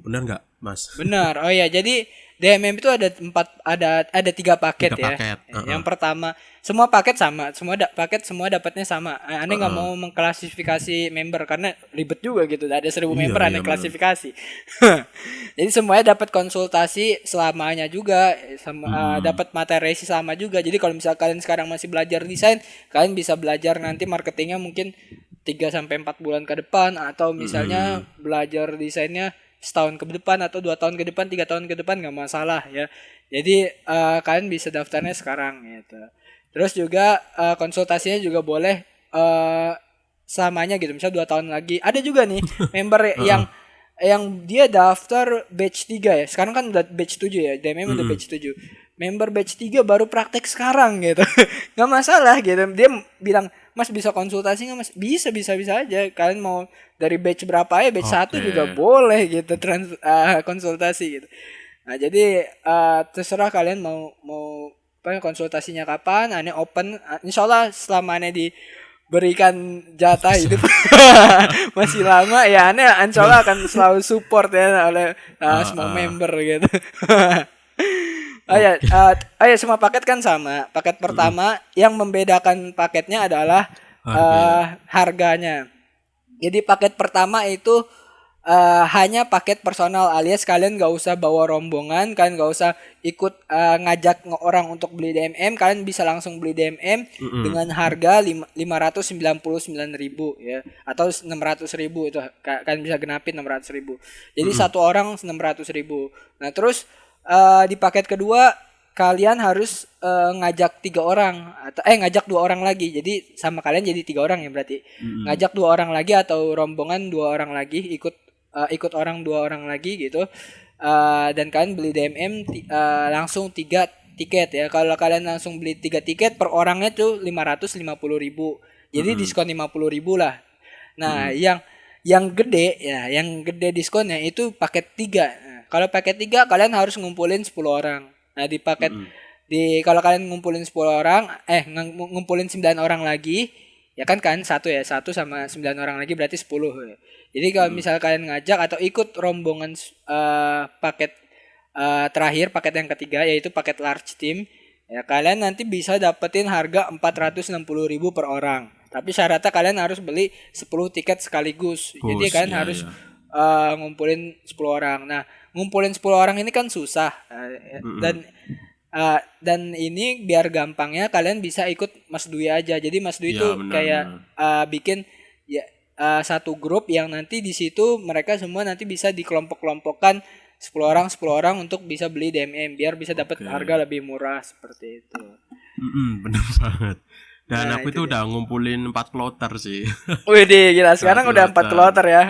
Bener nggak Mas? Benar. Oh ya, jadi DMM itu ada 3 paket Tiga ya. paket. Yang pertama, semua paket sama, paket semua dapatnya sama. Aneh nggak Heeh. mau mengklasifikasi member karena ribet juga gitu. Ada 1.000 Iya member iya aneh bener. klasifikasi. Jadi semuanya dapat konsultasi selamanya juga, sama Mm-mm. dapat materi sama juga. Jadi kalau misal kalian sekarang masih belajar desain, kalian bisa belajar nanti marketingnya mungkin 3 sampai 4 bulan ke depan, atau misalnya Mm-mm. belajar desainnya setahun ke depan atau 2 tahun ke depan, 3 tahun ke depan nggak masalah ya. Jadi kalian bisa daftarnya sekarang gitu. Terus juga konsultasinya juga boleh samanya gitu. Misal 2 tahun lagi. Ada juga nih member Heeh. yang dia daftar batch 3 ya. Sekarang kan udah batch 7 ya. DMM udah Mm-mm. batch 7. Member batch 3 baru praktek sekarang gitu. Nggak masalah gitu. Dia bilang, "Mas bisa konsultasi nggak Mas?" Bisa aja. Kalian mau dari batch berapa ya? Batch satu Oke. juga boleh gitu konsultasi gitu. Nah, jadi terserah kalian mau mau apa konsultasinya kapan. Ane open. Insya Allah selama ane diberikan jatah hidup masih lama ya, ane insya Allah akan selalu support ya oleh Ah, semua ah. member gitu. Oke. Oh ya, semua paket kan sama. Paket Mm-mm. pertama yang membedakan paketnya adalah Harga ya. harganya. Jadi paket pertama itu hanya paket personal, alias kalian nggak usah bawa rombongan, kalian nggak usah ikut ngajak orang untuk beli DMM, kalian bisa langsung beli DMM Mm-mm. dengan harga 599.000 ya, atau 600.000 itu kalian bisa genapin 600.000. Jadi Mm-mm. satu orang 600.000. Nah terus di paket kedua kalian harus ngajak 3 orang atau ngajak 2 orang lagi. Jadi sama kalian jadi 3 orang ya berarti. Mm-mm. Ngajak 2 orang lagi atau rombongan 2 orang lagi, ikut orang 2 orang lagi gitu. Dan kalian beli DMM langsung 3 tiket ya. Kalau kalian langsung beli 3 tiket per orangnya tuh 550.000. Jadi Mm-mm. diskon 50.000 lah. Nah, Mm-mm. yang gede diskonnya itu paket 3. Nah, kalau paket 3 kalian harus ngumpulin 10 orang. Nah, Mm-mm. kalau kalian ngumpulin 10 orang, ngumpulin 9 orang lagi, ya kan satu ya, satu sama 9 orang lagi berarti 10 ya. Jadi kalau Mm-mm. misal kalian ngajak atau ikut rombongan paket terakhir, paket yang ketiga yaitu paket large team, ya kalian nanti bisa dapetin harga 460.000 per orang. Tapi syaratnya kalian harus beli 10 tiket sekaligus. Jadi Bus kalian ya harus ya. ngumpulin 10 orang. Nah, ngumpulin 10 orang ini kan susah. Mm-mm. Dan ini biar gampangnya kalian bisa ikut Mas Dwi aja. Jadi Mas Dwi Ya itu kayak benar-benar. bikin ya satu grup yang nanti di situ mereka semua nanti bisa dikelompok-kelompokkan 10 orang 10 orang untuk bisa beli DMM biar bisa dapat Oke. harga lebih murah seperti itu. Mm-mm, bener banget. Dan Nah, aku itu itu dia. udah ngumpulin 4 kloter sih. Wih, gila, 4 sekarang udah 4 kloter. kloter ya.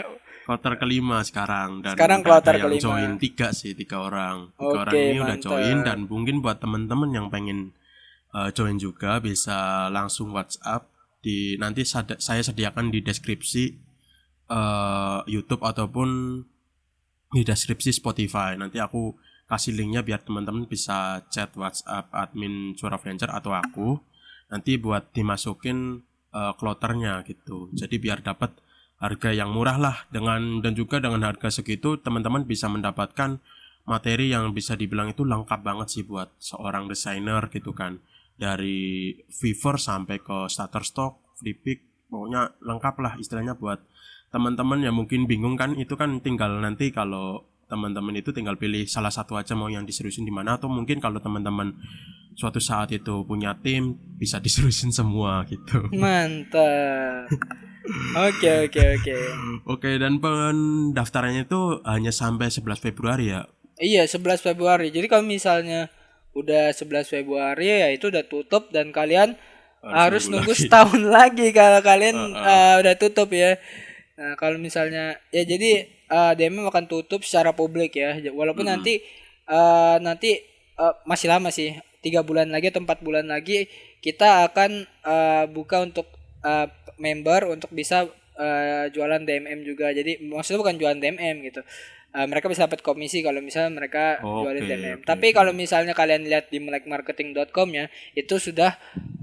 Kloter kelima sekarang, dan Sekarang udah ada kloter yang kelima. join 3 sih, 3 orang. 3 orang Oke, ini udah join, mantap. dan mungkin buat temen-temen yang pengen join juga bisa langsung WhatsApp di nanti saya sediakan di deskripsi YouTube ataupun di deskripsi Spotify. Nanti aku kasih linknya biar teman-teman bisa chat WhatsApp admin Suara Freelancer atau aku nanti buat dimasukin kloternya gitu. Jadi biar dapat harga yang murah lah, dan juga dengan harga segitu teman-teman bisa mendapatkan materi yang bisa dibilang itu lengkap banget sih buat seorang desainer gitu kan. Dari Fiverr sampai ke Shutterstock, Flickr, pokoknya lengkap lah istilahnya buat teman-teman yang mungkin bingung kan. Itu kan tinggal nanti kalau teman-teman itu tinggal pilih salah satu aja mau yang diseriusin di mana, atau mungkin kalau teman-teman suatu saat itu punya tim bisa diseriusin semua gitu. Mantap. Oke, oke, oke. Oke, dan pendaftarannya itu hanya sampai 11 Februari ya. Iya, 11 Februari. Jadi kalau misalnya udah 11 Februari ya itu udah tutup dan kalian Harus harus nunggu nunggu lagi. setahun lagi kalau kalian Heeh. udah tutup ya. Nah, kalau misalnya ya jadi DMM akan tutup secara publik ya. Walaupun Mm-mm. nanti masih lama sih. 3 bulan lagi atau 4 bulan lagi kita akan buka untuk member untuk bisa jualan DMM juga. Jadi maksudnya bukan jualan DMM gitu. Mereka bisa dapat komisi kalau misalnya mereka jualin DMM. Tapi kalau misalnya kalian lihat di melekmarketing.com ya, itu sudah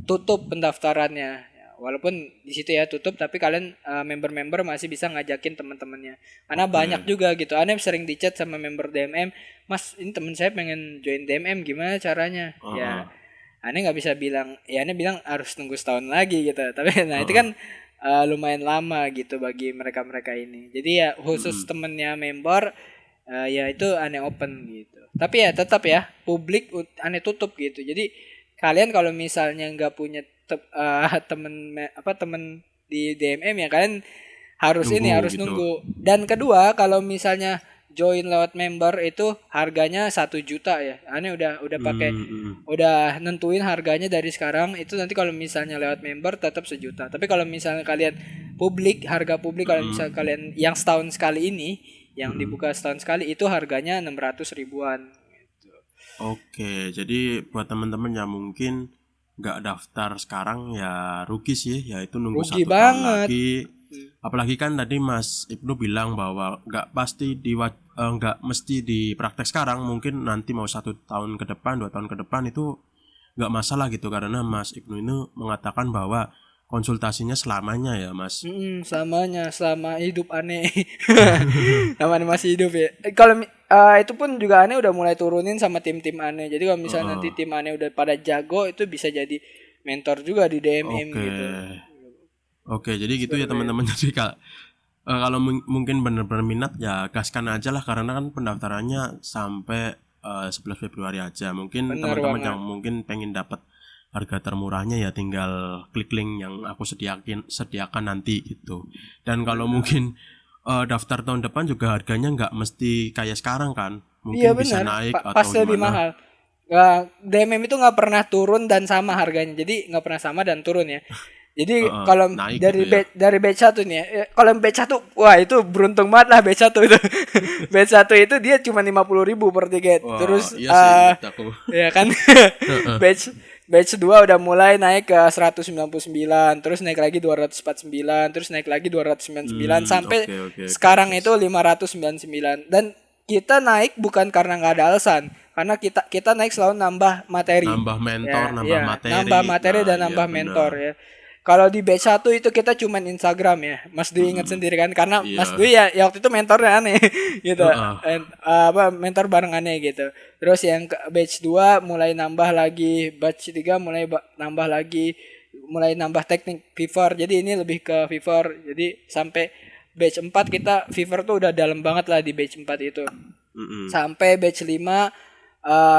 tutup pendaftarannya. Walaupun di situ ya tutup, tapi kalian member-member masih bisa ngajakin teman-temannya. Karena banyak juga gitu. Aneh sering dicat sama member DMM, "Mas, ini teman saya pengen join DMM, gimana caranya?" Ya, Aneh nggak bisa bilang, ya Aneh bilang harus tunggu setahun lagi gitu. Tapi nah itu kan lumayan lama gitu bagi mereka-mereka ini. Jadi ya khusus temennya member, ya itu Aneh open gitu. Tapi ya tetap ya publik Aneh tutup gitu. Jadi kalian kalau misalnya nggak punya temen di DMM ya kalian harus harus gitu. nunggu. Dan kedua kalau misalnya join lewat member itu harganya 1 juta ya. Aneh udah pakai udah nentuin harganya dari sekarang itu, nanti kalau misalnya lewat member tetap 1 juta. Tapi kalau misalnya kalian harga publik kalau misalnya kalian yang setahun sekali ini yang dibuka setahun sekali itu harganya 600 ribuan. Oke, jadi buat teman-teman yang mungkin nggak daftar sekarang ya rugi sih, yaitu nunggu Rugi 1 tahun banget. lagi. Apalagi kan tadi Mas Ibnu bilang bahwa nggak mesti di praktek sekarang, mungkin nanti mau 1 tahun ke depan, 2 tahun ke depan itu nggak masalah gitu, karena Mas Ibnu ini mengatakan bahwa konsultasinya selamanya ya Mas. Selamanya, selama hidup Aneh. Sama Aneh masih hidup ya. Kalau itu pun juga Aneh udah mulai turunin sama tim-tim Aneh. Jadi kalau misalnya nanti tim Aneh udah pada jago, itu bisa jadi mentor juga di DMM gitu. Oke, jadi gitu ya teman-teman. Jadi kalau mungkin benar-benar minat ya gaskan aja lah, karena kan pendaftarannya sampai 11 Februari aja. Mungkin teman-teman yang mungkin pengen dapat harga termurahnya ya tinggal klik link yang aku sediakan nanti gitu. Dan kalau mungkin daftar tahun depan juga harganya nggak mesti kayak sekarang kan, mungkin bisa naik atau pasti lebih mahal. DMM itu nggak pernah turun dan sama harganya, jadi nggak pernah sama dan turun ya. Jadi kalau dari gitu ya. dari batch 1 nih ya, kalau batch 1 wah itu beruntung banget lah batch 1 itu. Batch 1 itu dia cuma 50.000 per tiket. Wah, terus iya sih, ya kan. Batch 2 udah mulai naik ke 199, terus naik lagi 249, terus naik lagi 299 sampai sekarang itu 599. Dan kita naik bukan karena nggak ada alasan, karena kita naik selalu nambah materi. Nambah mentor, nambah materi dan nambah mentor ya. Kalau di batch 1 itu kita cuman Instagram ya. Mas Dwi ingat sendiri kan, karena Mas Dwi ya waktu itu mentornya Aneh gitu. Mentor bareng Aneh gitu. Terus yang batch 2 mulai nambah lagi, batch 3 mulai nambah lagi, mulai nambah teknik Fiverr. Jadi ini lebih ke Fiverr. Jadi sampai batch 4 kita Fiverr tuh udah dalam banget lah di batch 4 itu. Sampai batch 5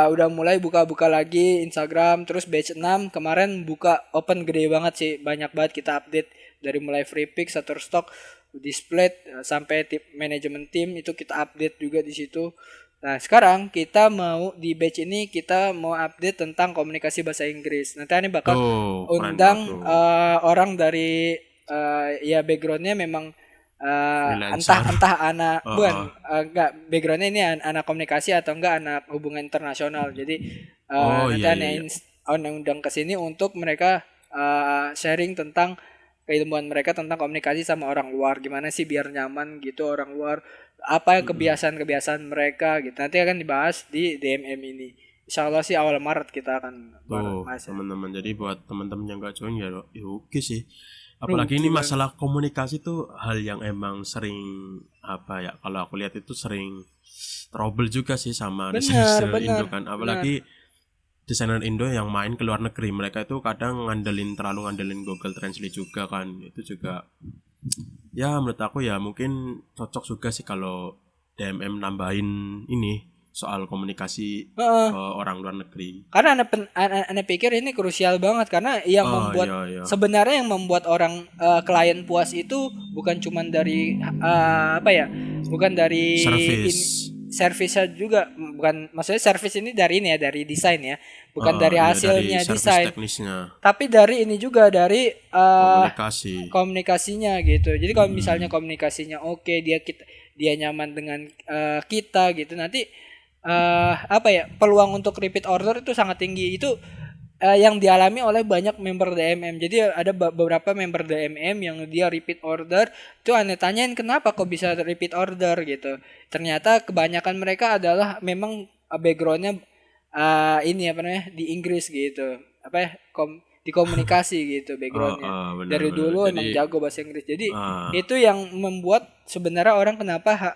udah mulai buka-buka lagi Instagram. Terus batch 6 kemarin buka open gede banget sih, banyak banget kita update dari mulai free pick, Shutterstock, display sampai manajemen tim itu kita update juga di situ. Nah sekarang kita mau di batch ini kita mau update tentang komunikasi bahasa Inggris. Nanti ini bakal undang orang dari ya backgroundnya memang entah anak enggak backgroundnya ini anak komunikasi atau enggak anak hubungan internasional. Jadi nanti Aneh undang ke sini untuk mereka sharing tentang keilmuan mereka tentang komunikasi sama orang luar, gimana sih biar nyaman gitu orang luar, apa kebiasaan-kebiasaan mereka gitu. Nanti akan dibahas di DMM ini. Insyaallah sih awal Maret kita akan bahas teman-teman. Jadi buat teman-teman yang enggak join ya oke sih. Apalagi ini masalah komunikasi tuh hal yang emang sering kalau aku lihat itu sering trouble juga sih sama desainer Indo kan. Apalagi desainer Indo yang main ke luar negeri, mereka itu kadang terlalu ngandelin Google Translate juga kan. Itu juga ya menurut aku ya mungkin cocok juga sih kalau DMM nambahin ini soal komunikasi orang luar negeri. Karena Anda pikir ini krusial banget, karena yang membuat sebenarnya yang membuat orang klien puas itu bukan cuma dari bukan dari servisnya juga, bukan, maksudnya servis ini dari dari desain ya, bukan dari hasilnya dari desain, tapi dari ini juga dari komunikasinya gitu. Jadi kalau misalnya komunikasinya oke, dia nyaman dengan kita gitu, nanti peluang untuk repeat order itu sangat tinggi. Itu yang dialami oleh banyak member DMM. Jadi ada beberapa member DMM yang dia repeat order. Itu aneh tanyain kenapa kok bisa repeat order gitu. Ternyata kebanyakan mereka adalah memang backgroundnya ini apa namanya di Inggris gitu. Apa ya di komunikasi gitu backgroundnya. Benar Dari benar. dulu emang Jadi jago bahasa Inggris. Jadi ah, itu yang membuat sebenarnya orang kenapa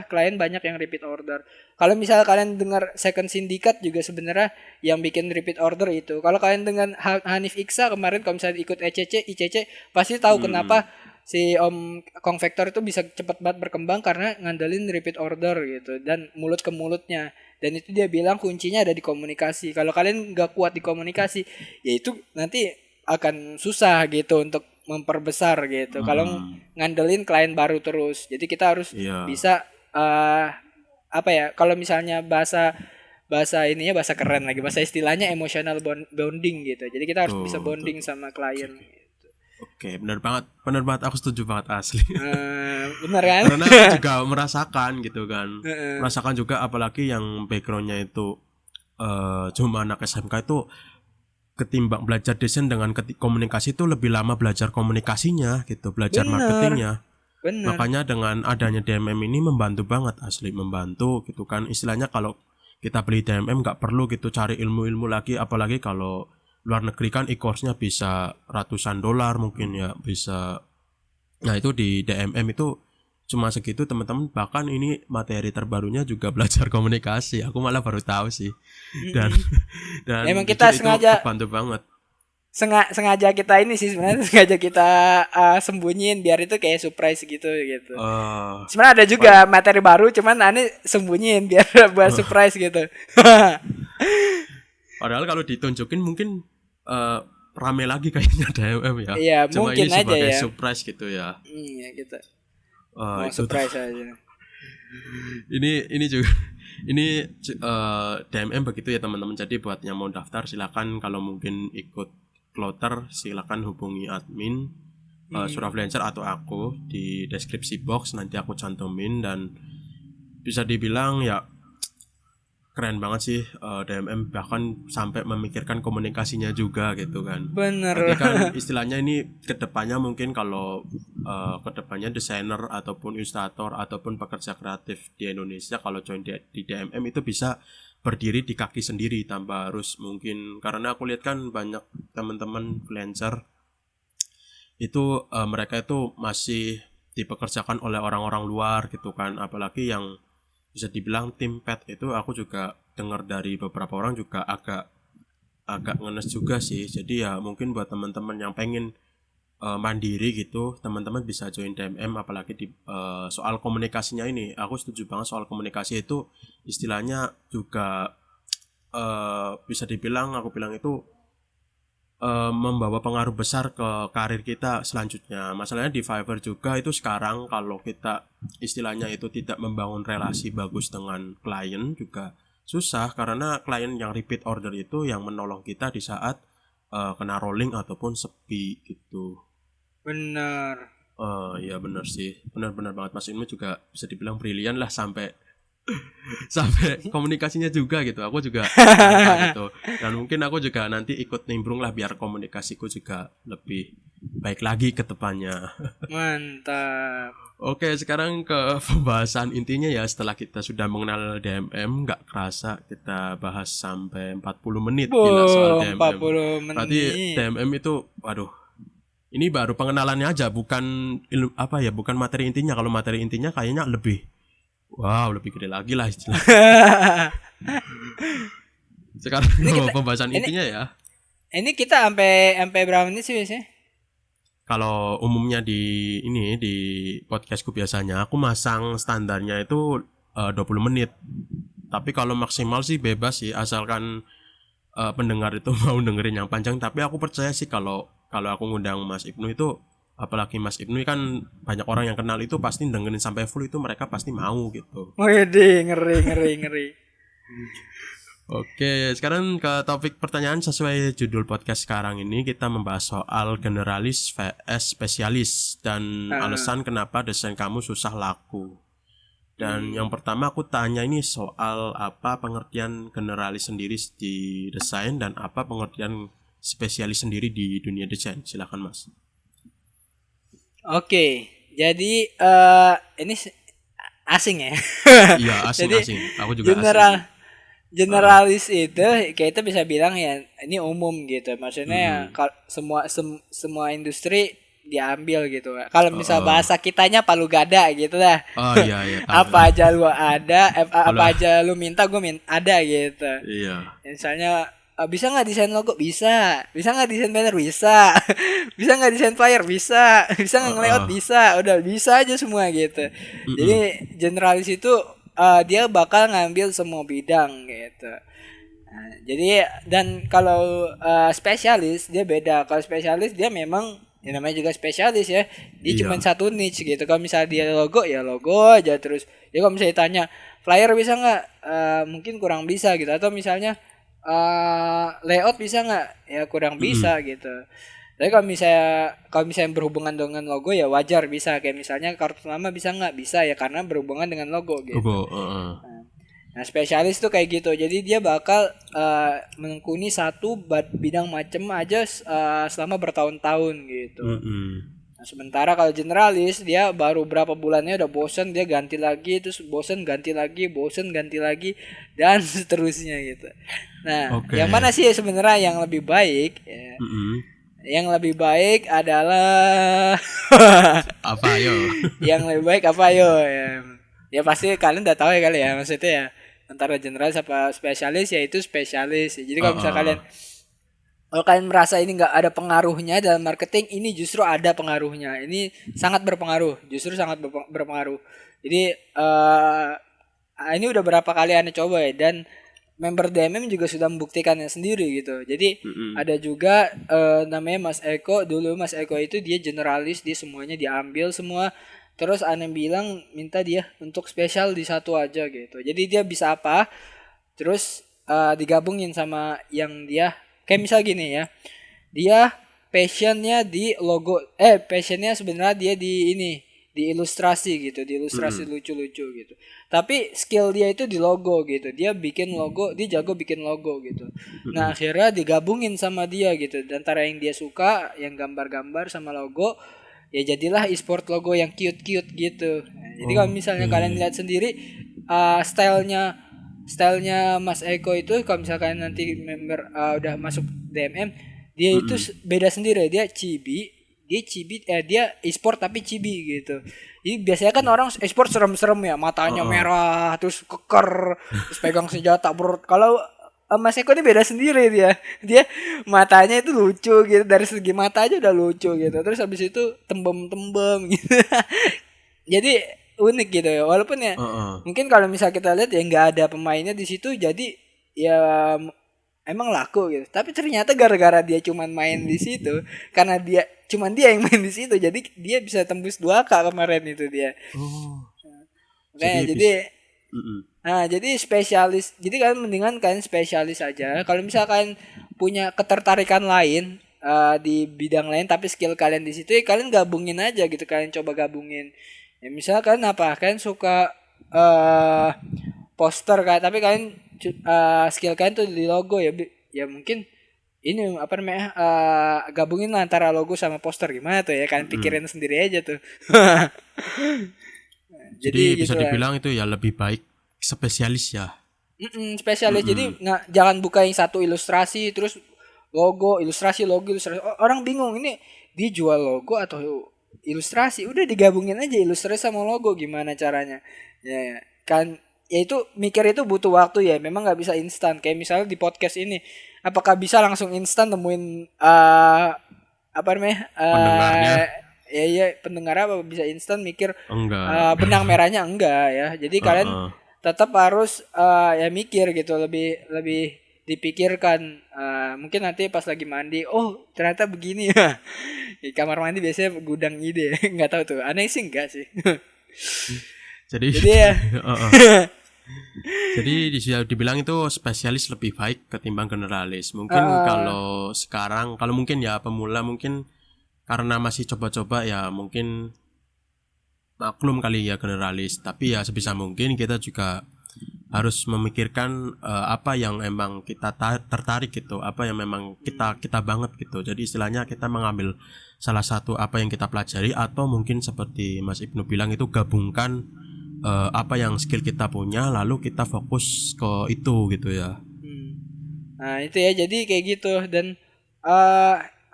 klien banyak yang repeat order. Kalau misal kalian dengar Second Syndicate juga sebenarnya yang bikin repeat order itu. Kalau kalian dengan Hanif Iksa kemarin kalau misalnya ikut ICC pasti tahu kenapa si Om Kong Vector itu bisa cepat banget berkembang karena ngandelin repeat order gitu dan mulut ke mulutnya. Dan itu dia bilang kuncinya ada di komunikasi. Kalau kalian nggak kuat di komunikasi, ya itu nanti akan susah gitu untuk memperbesar gitu. Kalau ngandelin klien baru terus. Jadi kita harus iya. bisa apa ya? Kalau misalnya bahasa ininya bahasa keren lagi, bahasa istilahnya emotional bonding gitu. Jadi kita harus bisa Tuh. bonding sama klien. Oke, benar banget. Aku setuju banget asli. Bener kan? Karena aku juga merasakan gitu kan, Heeh. merasakan juga apalagi yang backgroundnya itu cuma anak SMK itu ketimbang belajar desain dengan komunikasi itu lebih lama belajar komunikasinya gitu, belajar Bener, marketingnya. bener. Makanya dengan adanya DMM ini membantu banget asli, membantu gitu kan. Istilahnya kalau kita beli DMM nggak perlu gitu cari ilmu-ilmu lagi, apalagi kalau luar negeri kan e-course-nya bisa ratusan dolar mungkin ya, bisa. Nah itu di DMM itu cuma segitu teman-teman, bahkan ini materi terbarunya juga belajar komunikasi, aku malah baru tahu sih. Dan Mm-mm. dan Emang jujur kita itu sengaja kebantu banget. sengaja kita ini sih sebenarnya sengaja kita sembunyiin biar itu kayak surprise gitu. eh Sebenarnya ada juga materi baru cuman aneh sembunyiin biar buat surprise gitu. Padahal kalau ditunjukin mungkin rame lagi kayaknya DMM ya. Iya, Cuma mungkin ini aja sebagai ya. surprise gitu ya. Iya kita mau Itu tuh. surprise aja. Ini juga ini DMM begitu ya teman-teman. Jadi buat yang mau daftar silakan, kalau mungkin ikut kloter silakan hubungi admin Suraflancer atau aku di deskripsi box, nanti aku cantumin. Dan bisa dibilang ya keren banget sih DMM, bahkan sampai memikirkan komunikasinya juga gitu kan. Bener. Berarti kan istilahnya ini kedepannya mungkin kalau kedepannya desainer ataupun ilustrator ataupun pekerja kreatif di Indonesia kalau join di DMM itu bisa berdiri di kaki sendiri tanpa harus mungkin, karena aku lihat kan banyak teman-teman freelancer itu mereka itu masih dipekerjakan oleh orang-orang luar gitu kan, apalagi yang bisa dibilang tim pet itu aku juga dengar dari beberapa orang juga agak ngenes juga sih. Jadi ya mungkin buat teman-teman yang pengen mandiri gitu, teman-teman bisa join DMM. Apalagi di soal komunikasinya ini aku setuju banget, soal komunikasi itu istilahnya juga bisa dibilang, aku bilang itu membawa pengaruh besar ke karir kita selanjutnya. Masalahnya di Fiverr juga itu sekarang kalau kita istilahnya itu tidak membangun relasi bagus dengan klien juga susah, karena klien yang repeat order itu yang menolong kita di saat kena rolling ataupun sepi gitu. Bener. Ya benar sih, benar banget. Mas Inmu juga bisa dibilang brilian lah, sampai komunikasinya juga gitu. Aku juga gitu. Dan mungkin aku juga nanti ikut nimbrung lah biar komunikasiku juga lebih baik lagi ke depannya. Mantap. Oke, sekarang ke pembahasan intinya ya. Setelah kita sudah mengenal DMM, nggak kerasa kita bahas sampai 40 menit. Gila soal DMM. 40 Berarti menit. DMM itu waduh. Ini baru pengenalannya aja, bukan bukan materi intinya. Kalau materi intinya kayaknya lebih lebih gede lagi lah istilah. Sekarang pembahasan ini intinya ya. ini kita sampai berapa menit sih biasanya? Kalau umumnya di podcastku biasanya aku masang standarnya itu 20 menit. Tapi kalau maksimal sih bebas sih, asalkan pendengar itu mau dengerin yang panjang. Tapi aku percaya sih kalau aku ngundang Mas Ibnu itu, apalagi Mas Ibnu kan banyak orang yang kenal, itu pasti dengerin sampai full, itu mereka pasti mau gitu. Wih, ngeri. Oke, sekarang ke topik pertanyaan sesuai judul podcast sekarang ini. Kita membahas soal generalis vs spesialis dan alasan kenapa desain kamu susah laku. Dan yang pertama aku tanya ini soal apa pengertian generalis sendiri di desain dan apa pengertian spesialis sendiri di dunia desain. Silakan Mas. Oke, jadi ini asing ya. Iya, Jadi asing-asing. Aku juga general asing. generalis itu kita bisa bilang ya ini umum gitu. Maksudnya ya Mm-mm. semua industri diambil gitu. Kalau misal Heeh. bahasa kitanya palu gada gitu lah. Oh iya iya tahu. Apa aja lu ada, apa Alah, aja lu minta gue minta ada gitu. iya. Misalnya bisa nggak desain logo? Bisa nggak desain banner? Bisa. Bisa nggak desain flyer? Bisa. Bisa nggak nge-layout? Heeh. Bisa. Udah bisa aja semua gitu. Jadi Mm-mm. generalis itu dia bakal ngambil semua bidang gitu. Nah, jadi dan kalau spesialis dia beda. Kalau spesialis dia memang ya namanya juga spesialis ya. Dia cuma Iya. satu niche gitu. Kalau misalnya dia logo ya logo aja terus. Ya kalau misalnya ditanya flyer bisa nggak? Mungkin kurang bisa gitu. Atau misalnya layout bisa nggak? Ya kurang Mm-mm. bisa gitu. Tapi kalau misalnya berhubungan dengan logo ya wajar bisa kayak misalnya kartu nama bisa nggak bisa ya karena berhubungan dengan logo gitu. Logo. Heeh. Nah spesialis tuh kayak gitu jadi dia bakal menekuni satu bidang macem aja selama bertahun-tahun gitu. Mm-mm. Nah, sementara kalau generalis dia baru berapa bulannya udah bosen dia ganti lagi terus bosen ganti lagi bosen ganti lagi dan seterusnya gitu. Nah Oke. yang mana sih sebenarnya yang lebih baik ya? Mm-mm. Yang lebih baik adalah Apa ayo? yang lebih baik apa yo ya. Ya pasti kalian udah tahu ya kali ya maksudnya ya antara generalis apa spesialis ya itu spesialis. Jadi kalau misalnya Heeh. kalian merasa ini nggak ada pengaruhnya dalam marketing ini justru ada pengaruhnya. Ini sangat berpengaruh, justru sangat berpengaruh. Jadi ini udah berapa kali Anda coba ya dan member DMM juga sudah membuktikannya sendiri gitu. Jadi Mm-mm. ada juga namanya Mas Eko. Dulu Mas Eko itu dia generalis, dia semuanya diambil semua. Terus Ane bilang minta dia untuk spesial di satu aja gitu. Jadi dia bisa apa? Terus digabungin sama yang dia kayak misal gini ya. Dia passionnya di logo passionnya sebenarnya dia di ini di ilustrasi gitu di ilustrasi Mm-mm. lucu-lucu gitu tapi skill dia itu di logo gitu dia bikin logo dia jago bikin logo gitu nah Mm-mm. akhirnya digabungin sama dia gitu dan antara yang dia suka yang gambar-gambar sama logo ya jadilah e-sport logo yang cute-cute gitu nah, jadi kalau misalnya Oke. kalian lihat sendiri stylenya Mas Eko itu kalau misalkan nanti member udah masuk DMM dia itu Mm-mm. beda sendiri dia e-sport tapi chibi gitu jadi biasanya kan orang e-sport serem-serem ya matanya Heeh. merah terus keker terus pegang senjata bro kalau Mas Eko ini beda sendiri dia matanya itu lucu gitu dari segi mata aja udah lucu gitu terus habis itu tembem-tembem gitu jadi unik gitu ya walaupun ya Heeh. mungkin kalau misal kita lihat ya nggak ada pemainnya di situ jadi ya emang laku gitu tapi ternyata gara-gara dia cuman main di situ karena dia yang main di situ jadi dia bisa tembus 2K kemarin itu dia Oh, makanya jadi jadi Mm-mm. jadi spesialis jadi kalian mendingan kalian spesialis aja kalau misalkan punya ketertarikan lain di bidang lain tapi skill kalian di situ ya kalian gabungin aja gitu kalian coba gabungin ya misalkan apa kalian suka poster kan tapi kalian skill kalian tuh di logo ya ya mungkin ini apa namanya gabungin lah antara logo sama poster gimana tuh ya kalian Mm-mm. pikirin sendiri aja tuh jadi Jadi bisa gitu lah. dibilang itu ya lebih baik spesialis ya. Spesialis jadi Mm-mm. nggak jangan buka yang satu ilustrasi terus logo ilustrasi orang bingung ini dia jual logo atau ilustrasi udah digabungin aja ilustrasi sama logo gimana caranya ya kan ya itu mikir itu butuh waktu ya memang nggak bisa instan kayak misalnya di podcast ini apakah bisa langsung instan nemuin apa namanya Pendengarnya ya iya pendengar apa bisa instan mikir enggak. benang merahnya enggak ya jadi kalian Heeh. tetap harus ya mikir gitu lebih lebih dipikirkan mungkin nanti pas lagi mandi oh ternyata begini ya di kamar mandi biasanya gudang ide nggak tahu tuh aneh sih enggak sih Jadi jadi ya heeh. Jadi bisa dibilang itu spesialis lebih baik ketimbang generalis. Mungkin kalau sekarang kalau mungkin ya pemula mungkin karena masih coba-coba ya mungkin maklum kali ya generalis, tapi ya sebisa mungkin kita juga harus memikirkan apa yang emang kita tertarik gitu, apa yang memang kita banget gitu. Jadi istilahnya kita mengambil salah satu apa yang kita pelajari, atau mungkin seperti Mas Ibnu bilang itu gabungkan apa yang skill kita punya lalu kita fokus ke itu gitu ya. Nah itu ya, jadi kayak gitu. Dan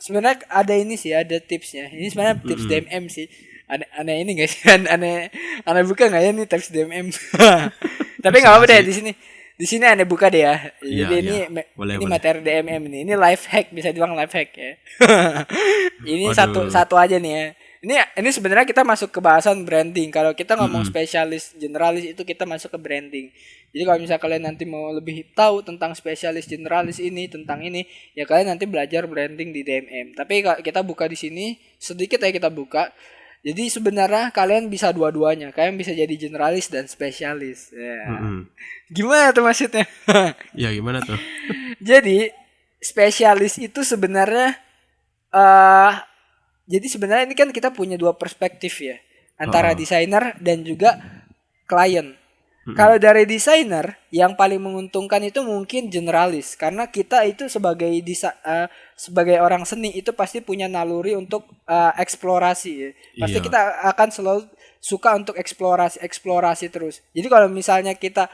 sebenarnya ada ini sih, ada tipsnya. Ini sebenarnya tips DMM sih. Aneh ini guys kan, aneh buka nggak ya nih tips DMM. Tapi nggak apa-apa deh, di sini aneh buka deh ya. Iya, Jadi iya. Boleh. materi DMM ini life hack, bisa dibilang life hack ya. Ini Waduh. satu aja nih ya. Ini sebenarnya kita masuk ke bahasan branding. Kalau kita ngomong spesialis generalis itu kita masuk ke branding. Jadi kalau misalnya kalian nanti mau lebih tahu tentang spesialis generalis ini, tentang ini, ya kalian nanti belajar branding di DMM. Tapi kita buka di sini sedikit ya, kita buka. Jadi sebenarnya kalian bisa dua-duanya. Kalian bisa jadi generalis dan spesialis. Ya. Gimana tuh maksudnya? Ya gimana tuh? Jadi spesialis itu sebenarnya jadi sebenarnya ini kan kita punya dua perspektif ya, antara desainer dan juga klien. Kalau dari desainer yang paling menguntungkan itu mungkin generalis, karena kita itu sebagai orang seni itu pasti punya naluri untuk eksplorasi ya. Pasti Iya. kita akan selalu suka untuk eksplorasi terus. Jadi kalau misalnya kita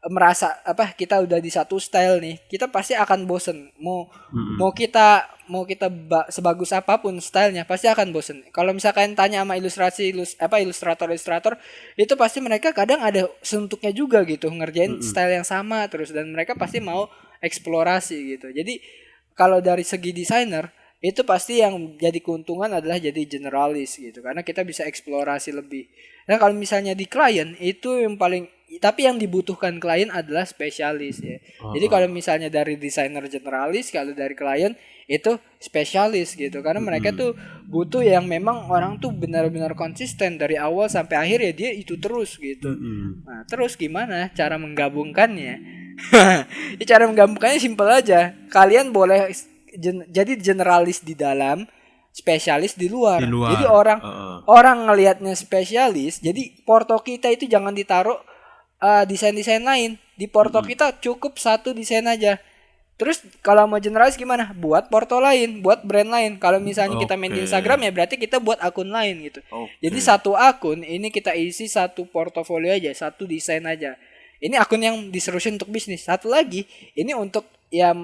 merasa kita udah di satu style nih, kita pasti akan bosen. Mau kita sebagus apapun stylenya pasti akan bosen. Kalau misalkan tanya sama ilustrator itu pasti mereka kadang ada suntuknya juga gitu ngerjain style yang sama terus, dan mereka pasti mau eksplorasi gitu. Jadi kalau dari segi desainer itu pasti yang jadi keuntungan adalah jadi generalis gitu, karena kita bisa eksplorasi lebih. Nah kalau misalnya di klien itu tapi yang dibutuhkan klien adalah spesialis ya. Jadi kalau misalnya dari desainer generalis, kalau dari klien itu spesialis gitu, karena mereka tuh butuh yang memang orang tuh benar-benar konsisten dari awal sampai akhir ya, dia itu terus gitu. Nah terus gimana cara menggabungkannya? Cara menggabungkannya simpel aja. Kalian boleh jadi generalis di dalam, spesialis di luar. Jadi orang ngelihatnya spesialis, jadi porto kita itu jangan ditaruh desain-desain lain. Di porto kita cukup satu desain aja. Terus kalau mau generalis gimana? Buat porto lain, buat brand lain. Kalau misalnya kita main di Instagram ya berarti kita buat akun lain gitu. Jadi satu akun ini kita isi satu portofolio aja, satu desain aja. Ini akun yang diserusin untuk bisnis. Satu lagi ini untuk ya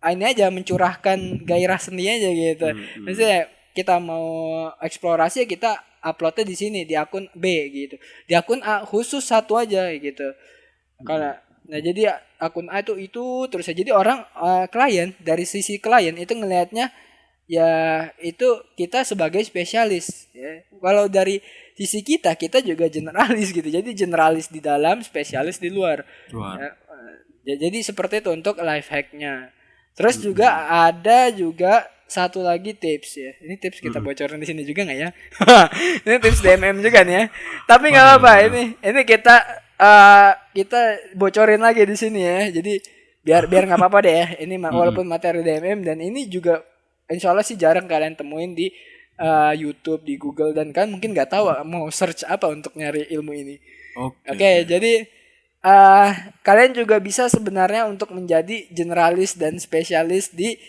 ini aja, mencurahkan gairah seni aja gitu. Misalnya kita mau eksplorasi ya kita uploadnya di sini di akun B gitu. Di akun A khusus satu aja gitu. Karena nah jadi akun A itu terus aja. Jadi orang klien, dari sisi klien itu ngelihatnya ya itu kita sebagai spesialis ya. Kalau dari sisi kita juga generalis gitu. Jadi generalis di dalam, spesialis di luar. Ya, jadi seperti itu untuk life hack-nya. Terus juga ada juga satu lagi tips ya. Ini tips kita bocorin di sini juga nggak ya? Ini tips DMM juga nih ya. Tapi nggak apa-apa. Ini kita bocorin lagi di sini ya. Jadi biar nggak apa-apa deh ya. Ini walaupun materi DMM, dan ini juga insya Allah sih jarang kalian temuin di YouTube, di Google, dan kan mungkin nggak tahu mau search apa untuk nyari ilmu ini. Oke, jadi kalian juga bisa sebenarnya untuk menjadi generalis dan spesialis di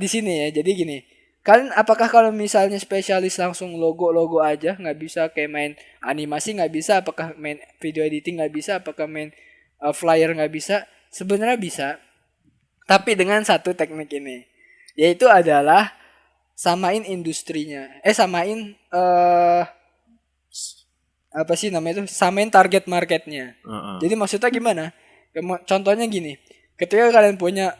sini ya. Jadi gini, kalian apakah kalau misalnya spesialis langsung logo aja, nggak bisa kayak main animasi, nggak bisa, apakah main video editing nggak bisa, apakah main flyer nggak bisa? Sebenarnya bisa, tapi dengan satu teknik ini, yaitu adalah samain industrinya, samain apa sih namanya itu, samain target marketnya. Jadi maksudnya gimana? Contohnya gini, ketika kalian punya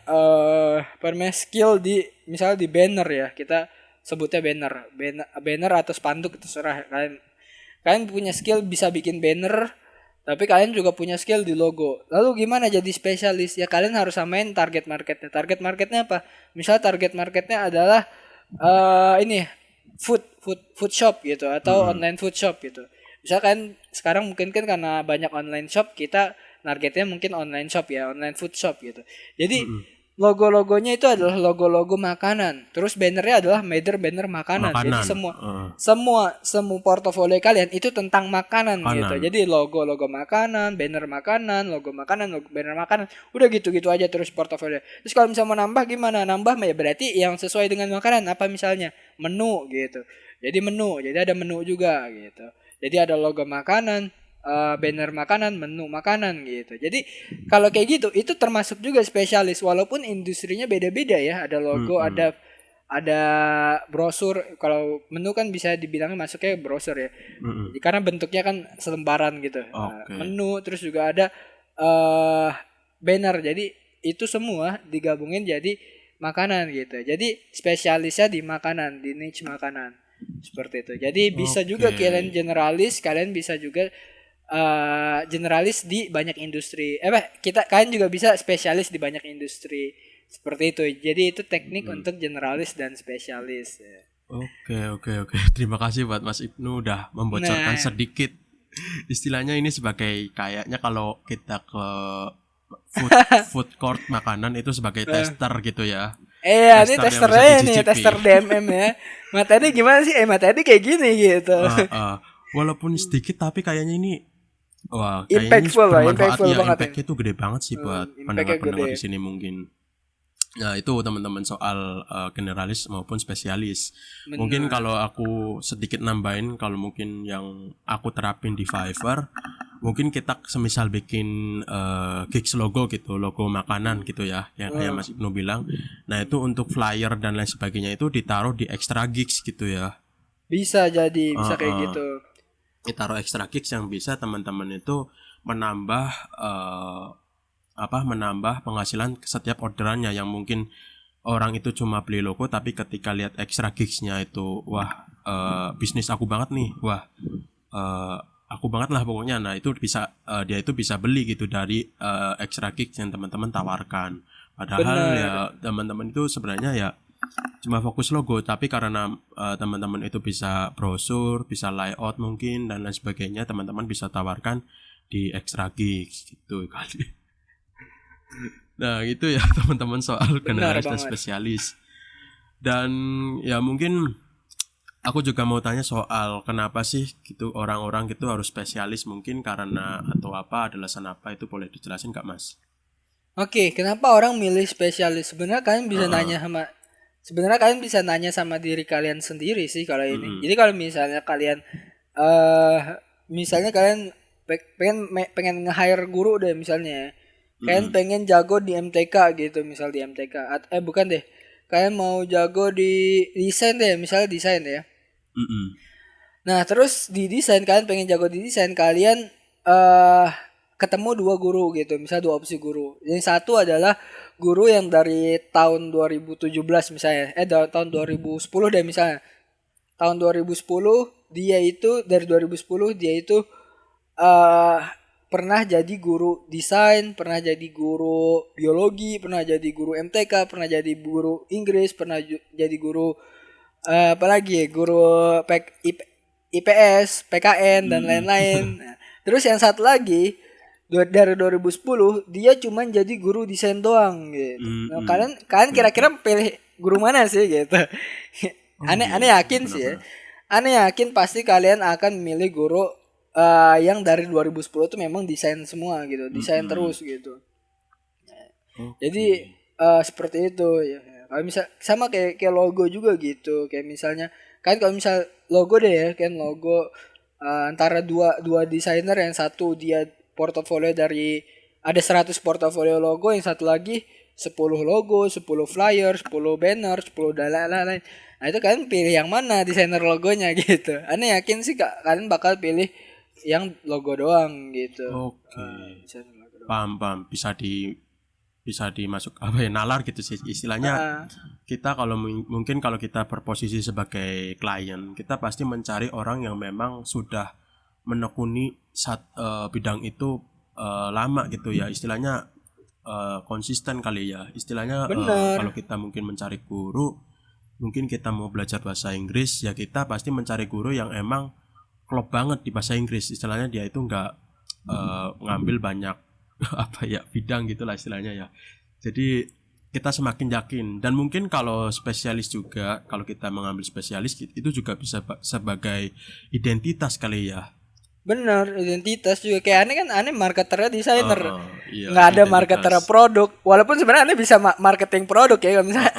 skill di misalnya di banner ya, kita sebutnya banner atau spanduk, terserah kalian punya skill bisa bikin banner, tapi kalian juga punya skill di logo. Lalu gimana jadi spesialis? Ya kalian harus samain target marketnya. Target marketnya apa? Misalnya target marketnya adalah ini food shop gitu, atau online food shop gitu. Misalkan sekarang mungkin kan karena banyak online shop, kita targetnya mungkin online shop ya, online food shop gitu. Jadi logo-logonya itu adalah logo-logo makanan. Terus bannernya adalah banner makanan. Jadi semua portofolio kalian itu tentang makanan gitu. Jadi logo makanan, banner makanan, logo banner makanan. Udah gitu-gitu aja terus portofolio. Terus kalau misalnya mau nambah gimana? Nambah ya berarti yang sesuai dengan makanan. Apa misalnya? Menu gitu. Jadi menu. Jadi ada menu juga gitu. Jadi ada logo makanan, banner makanan, menu makanan gitu. Jadi kalau kayak gitu itu termasuk juga spesialis walaupun industrinya beda-beda ya. Ada logo, ada brosur. Kalau menu kan bisa dibilangnya masuknya brosur ya. Karena bentuknya kan selembaran gitu. Menu terus juga ada banner. Jadi itu semua digabungin jadi makanan gitu. Jadi spesialisnya di makanan, di niche makanan. Seperti itu. Jadi bisa juga kalian generalis, kalian bisa juga generalis di banyak industri. Kalian juga bisa spesialis di banyak industri. Seperti itu. Jadi itu teknik untuk generalis dan spesialis. Oke. Terima kasih buat Mas Ibnu udah membocorkan sedikit. Istilahnya ini sebagai kayaknya kalau kita ke food court makanan itu sebagai tester gitu ya. Iya, ini testernya nih, tester DMM ya. Materi gimana sih? Materi kayak gini gitu. Walaupun sedikit tapi kayaknya ini impactful banget. Impactnya itu gede banget sih buat pendengar-pendengar di sini mungkin. Nah itu teman-teman soal generalis maupun spesialis. Bener. Mungkin kalau aku sedikit nambahin, kalau mungkin yang aku terapin di Fiverr, mungkin kita semisal bikin gigs logo gitu, logo makanan gitu ya, yang kayak Mas Ibnu bilang. Nah itu untuk flyer dan lain sebagainya itu ditaruh di extra gigs gitu ya. Bisa jadi, bisa kayak gitu. Ditaruh extra gigs yang bisa teman-teman itu menambah menambah penghasilan setiap orderannya, yang mungkin orang itu cuma beli logo tapi ketika lihat extra gigs-nya itu bisnis aku banget nih, aku banget lah pokoknya. Nah itu bisa dia itu bisa beli gitu dari extra gigs yang teman-teman tawarkan. Padahal ya teman-teman itu sebenarnya ya cuma fokus logo, tapi karena teman-teman itu bisa brosur, bisa layout mungkin dan lain sebagainya, teman-teman bisa tawarkan di extra gigs gitu kali. Nah itu ya teman-teman soal generalis dan spesialis. Dan ya mungkin aku juga mau tanya soal kenapa sih gitu orang-orang gitu harus spesialis, mungkin karena atau apa, ada alasan apa, itu boleh dijelasin gak Mas? Oke, kenapa orang milih spesialis? Sebenarnya kalian bisa nanya sama diri kalian sendiri sih kalau ini. Jadi kalau misalnya kalian pengen nge-hire guru deh misalnya. Kalian pengen jago di MTK gitu, misal di MTK. Bukan deh. Kalian mau jago di desain deh, misalnya desain ya. Nah, terus di desain kalian pengen jago di desain, kalian ketemu dua guru gitu, misal dua opsi guru. Yang satu adalah guru yang dari tahun 2017 misalnya, tahun 2010 deh misalnya. Tahun 2010 dia itu dari 2010 dia itu pernah jadi guru desain, pernah jadi guru biologi, pernah jadi guru MTK, pernah jadi guru Inggris, pernah jadi guru guru IPS, PKN dan lain-lain. Nah, terus yang satu lagi dari 2010 dia cuma jadi guru desain doang gitu. Nah, kalian kira-kira pilih guru mana sih gitu? Aneh yakin sih ya. Aneh yakin pasti kalian akan milih guru yang dari 2010 itu memang desain semua gitu, desain terus gitu. Jadi seperti itu ya. Kalau misal sama kayak logo juga gitu, kayak misalnya kan kalau misal logo deh ya, kan logo antara dua desainer, yang satu dia portofolio dari ada 100 portofolio logo, yang satu lagi 10 logo, 10 flyer, 10 banner, 10 lain-lain. Nah itu kalian pilih yang mana desainer logonya gitu. Aneh yakin sih kalian bakal pilih yang logo doang gitu. Oke. Paham. Bisa dimasuk nalar gitu sih istilahnya. Kita kalau mungkin kalau kita berposisi sebagai klien, kita pasti mencari orang yang memang sudah menekuni bidang itu lama gitu ya. Istilahnya konsisten kali ya. Istilahnya kalau kita mungkin mencari guru, mungkin kita mau belajar bahasa Inggris ya, kita pasti mencari guru yang emang klop banget di bahasa Inggris. Istilahnya dia itu nggak ngambil banyak bidang gitulah istilahnya ya. Jadi kita semakin yakin. Dan mungkin kalau spesialis juga, kalau kita mengambil spesialis itu juga bisa sebagai identitas kali ya. Bener, identitas juga kayak aneh kan, aneh marketernya desainer, Iya, nggak ada identitas. marketernya produk. Walaupun sebenarnya aneh bisa marketing produk ya kalau misalnya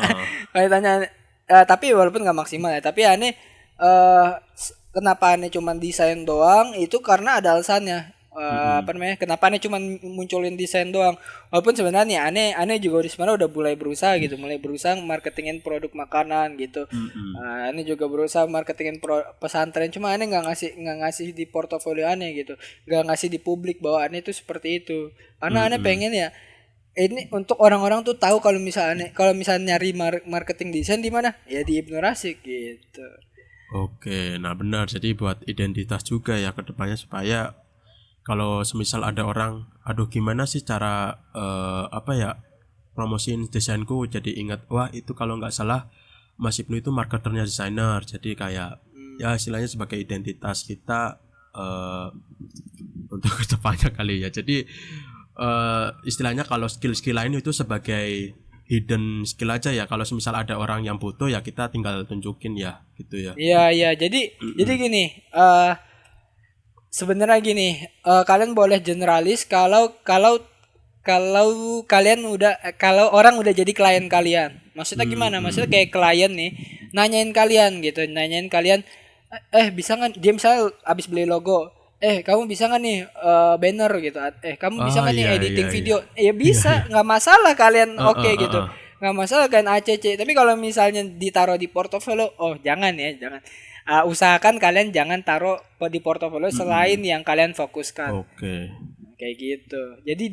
kalau tanya, tapi walaupun nggak maksimal ya. Tapi aneh kenapa aneh cuman desain doang itu karena ada alasannya. Apa namanya? Kenapa aneh cuman munculin desain doang? Walaupun sebenarnya aneh juga sebenarnya udah mulai berusaha gitu, mulai berusaha marketingin produk makanan gitu. Aneh juga berusaha marketingin pesantren, cuma aneh nggak ngasih di portofolio aneh gitu, nggak ngasih di publik bahwa aneh itu seperti itu. Karena aneh pengen ya ini untuk orang-orang tuh tahu kalau misalnya nyari marketing desain di mana ya di Ibnu Rasik gitu. Oke, nah benar. Jadi buat identitas juga ya kedepannya supaya kalau semisal ada orang, aduh gimana sih cara promosiin desainku, jadi ingat, wah itu kalau nggak salah Mas Ibnu itu marketernya desainer. Jadi kayak ya istilahnya sebagai identitas kita untuk kedepannya kali ya. Jadi istilahnya kalau skill-skill lain itu sebagai hidden skill aja ya. Kalau semisal ada orang yang butuh ya kita tinggal tunjukin ya gitu ya. Iya, jadi gini, sebenarnya gini, kalian boleh generalis kalau kalian kalau orang udah jadi klien kalian. Maksudnya gimana? Maksudnya kayak klien nih nanyain kalian gitu, bisa nggak? Dia misalnya abis beli logo, kamu bisa nggak nih banner gitu? Kamu bisa nggak nih editing video? Ya bisa, nggak masalah kalian oke gitu. Nggak masalah kan ACC. Tapi kalau misalnya ditaruh di portofolio, jangan. Usahakan kalian jangan taruh di portofolio selain yang kalian fokuskan. Oke. Kayak gitu. Jadi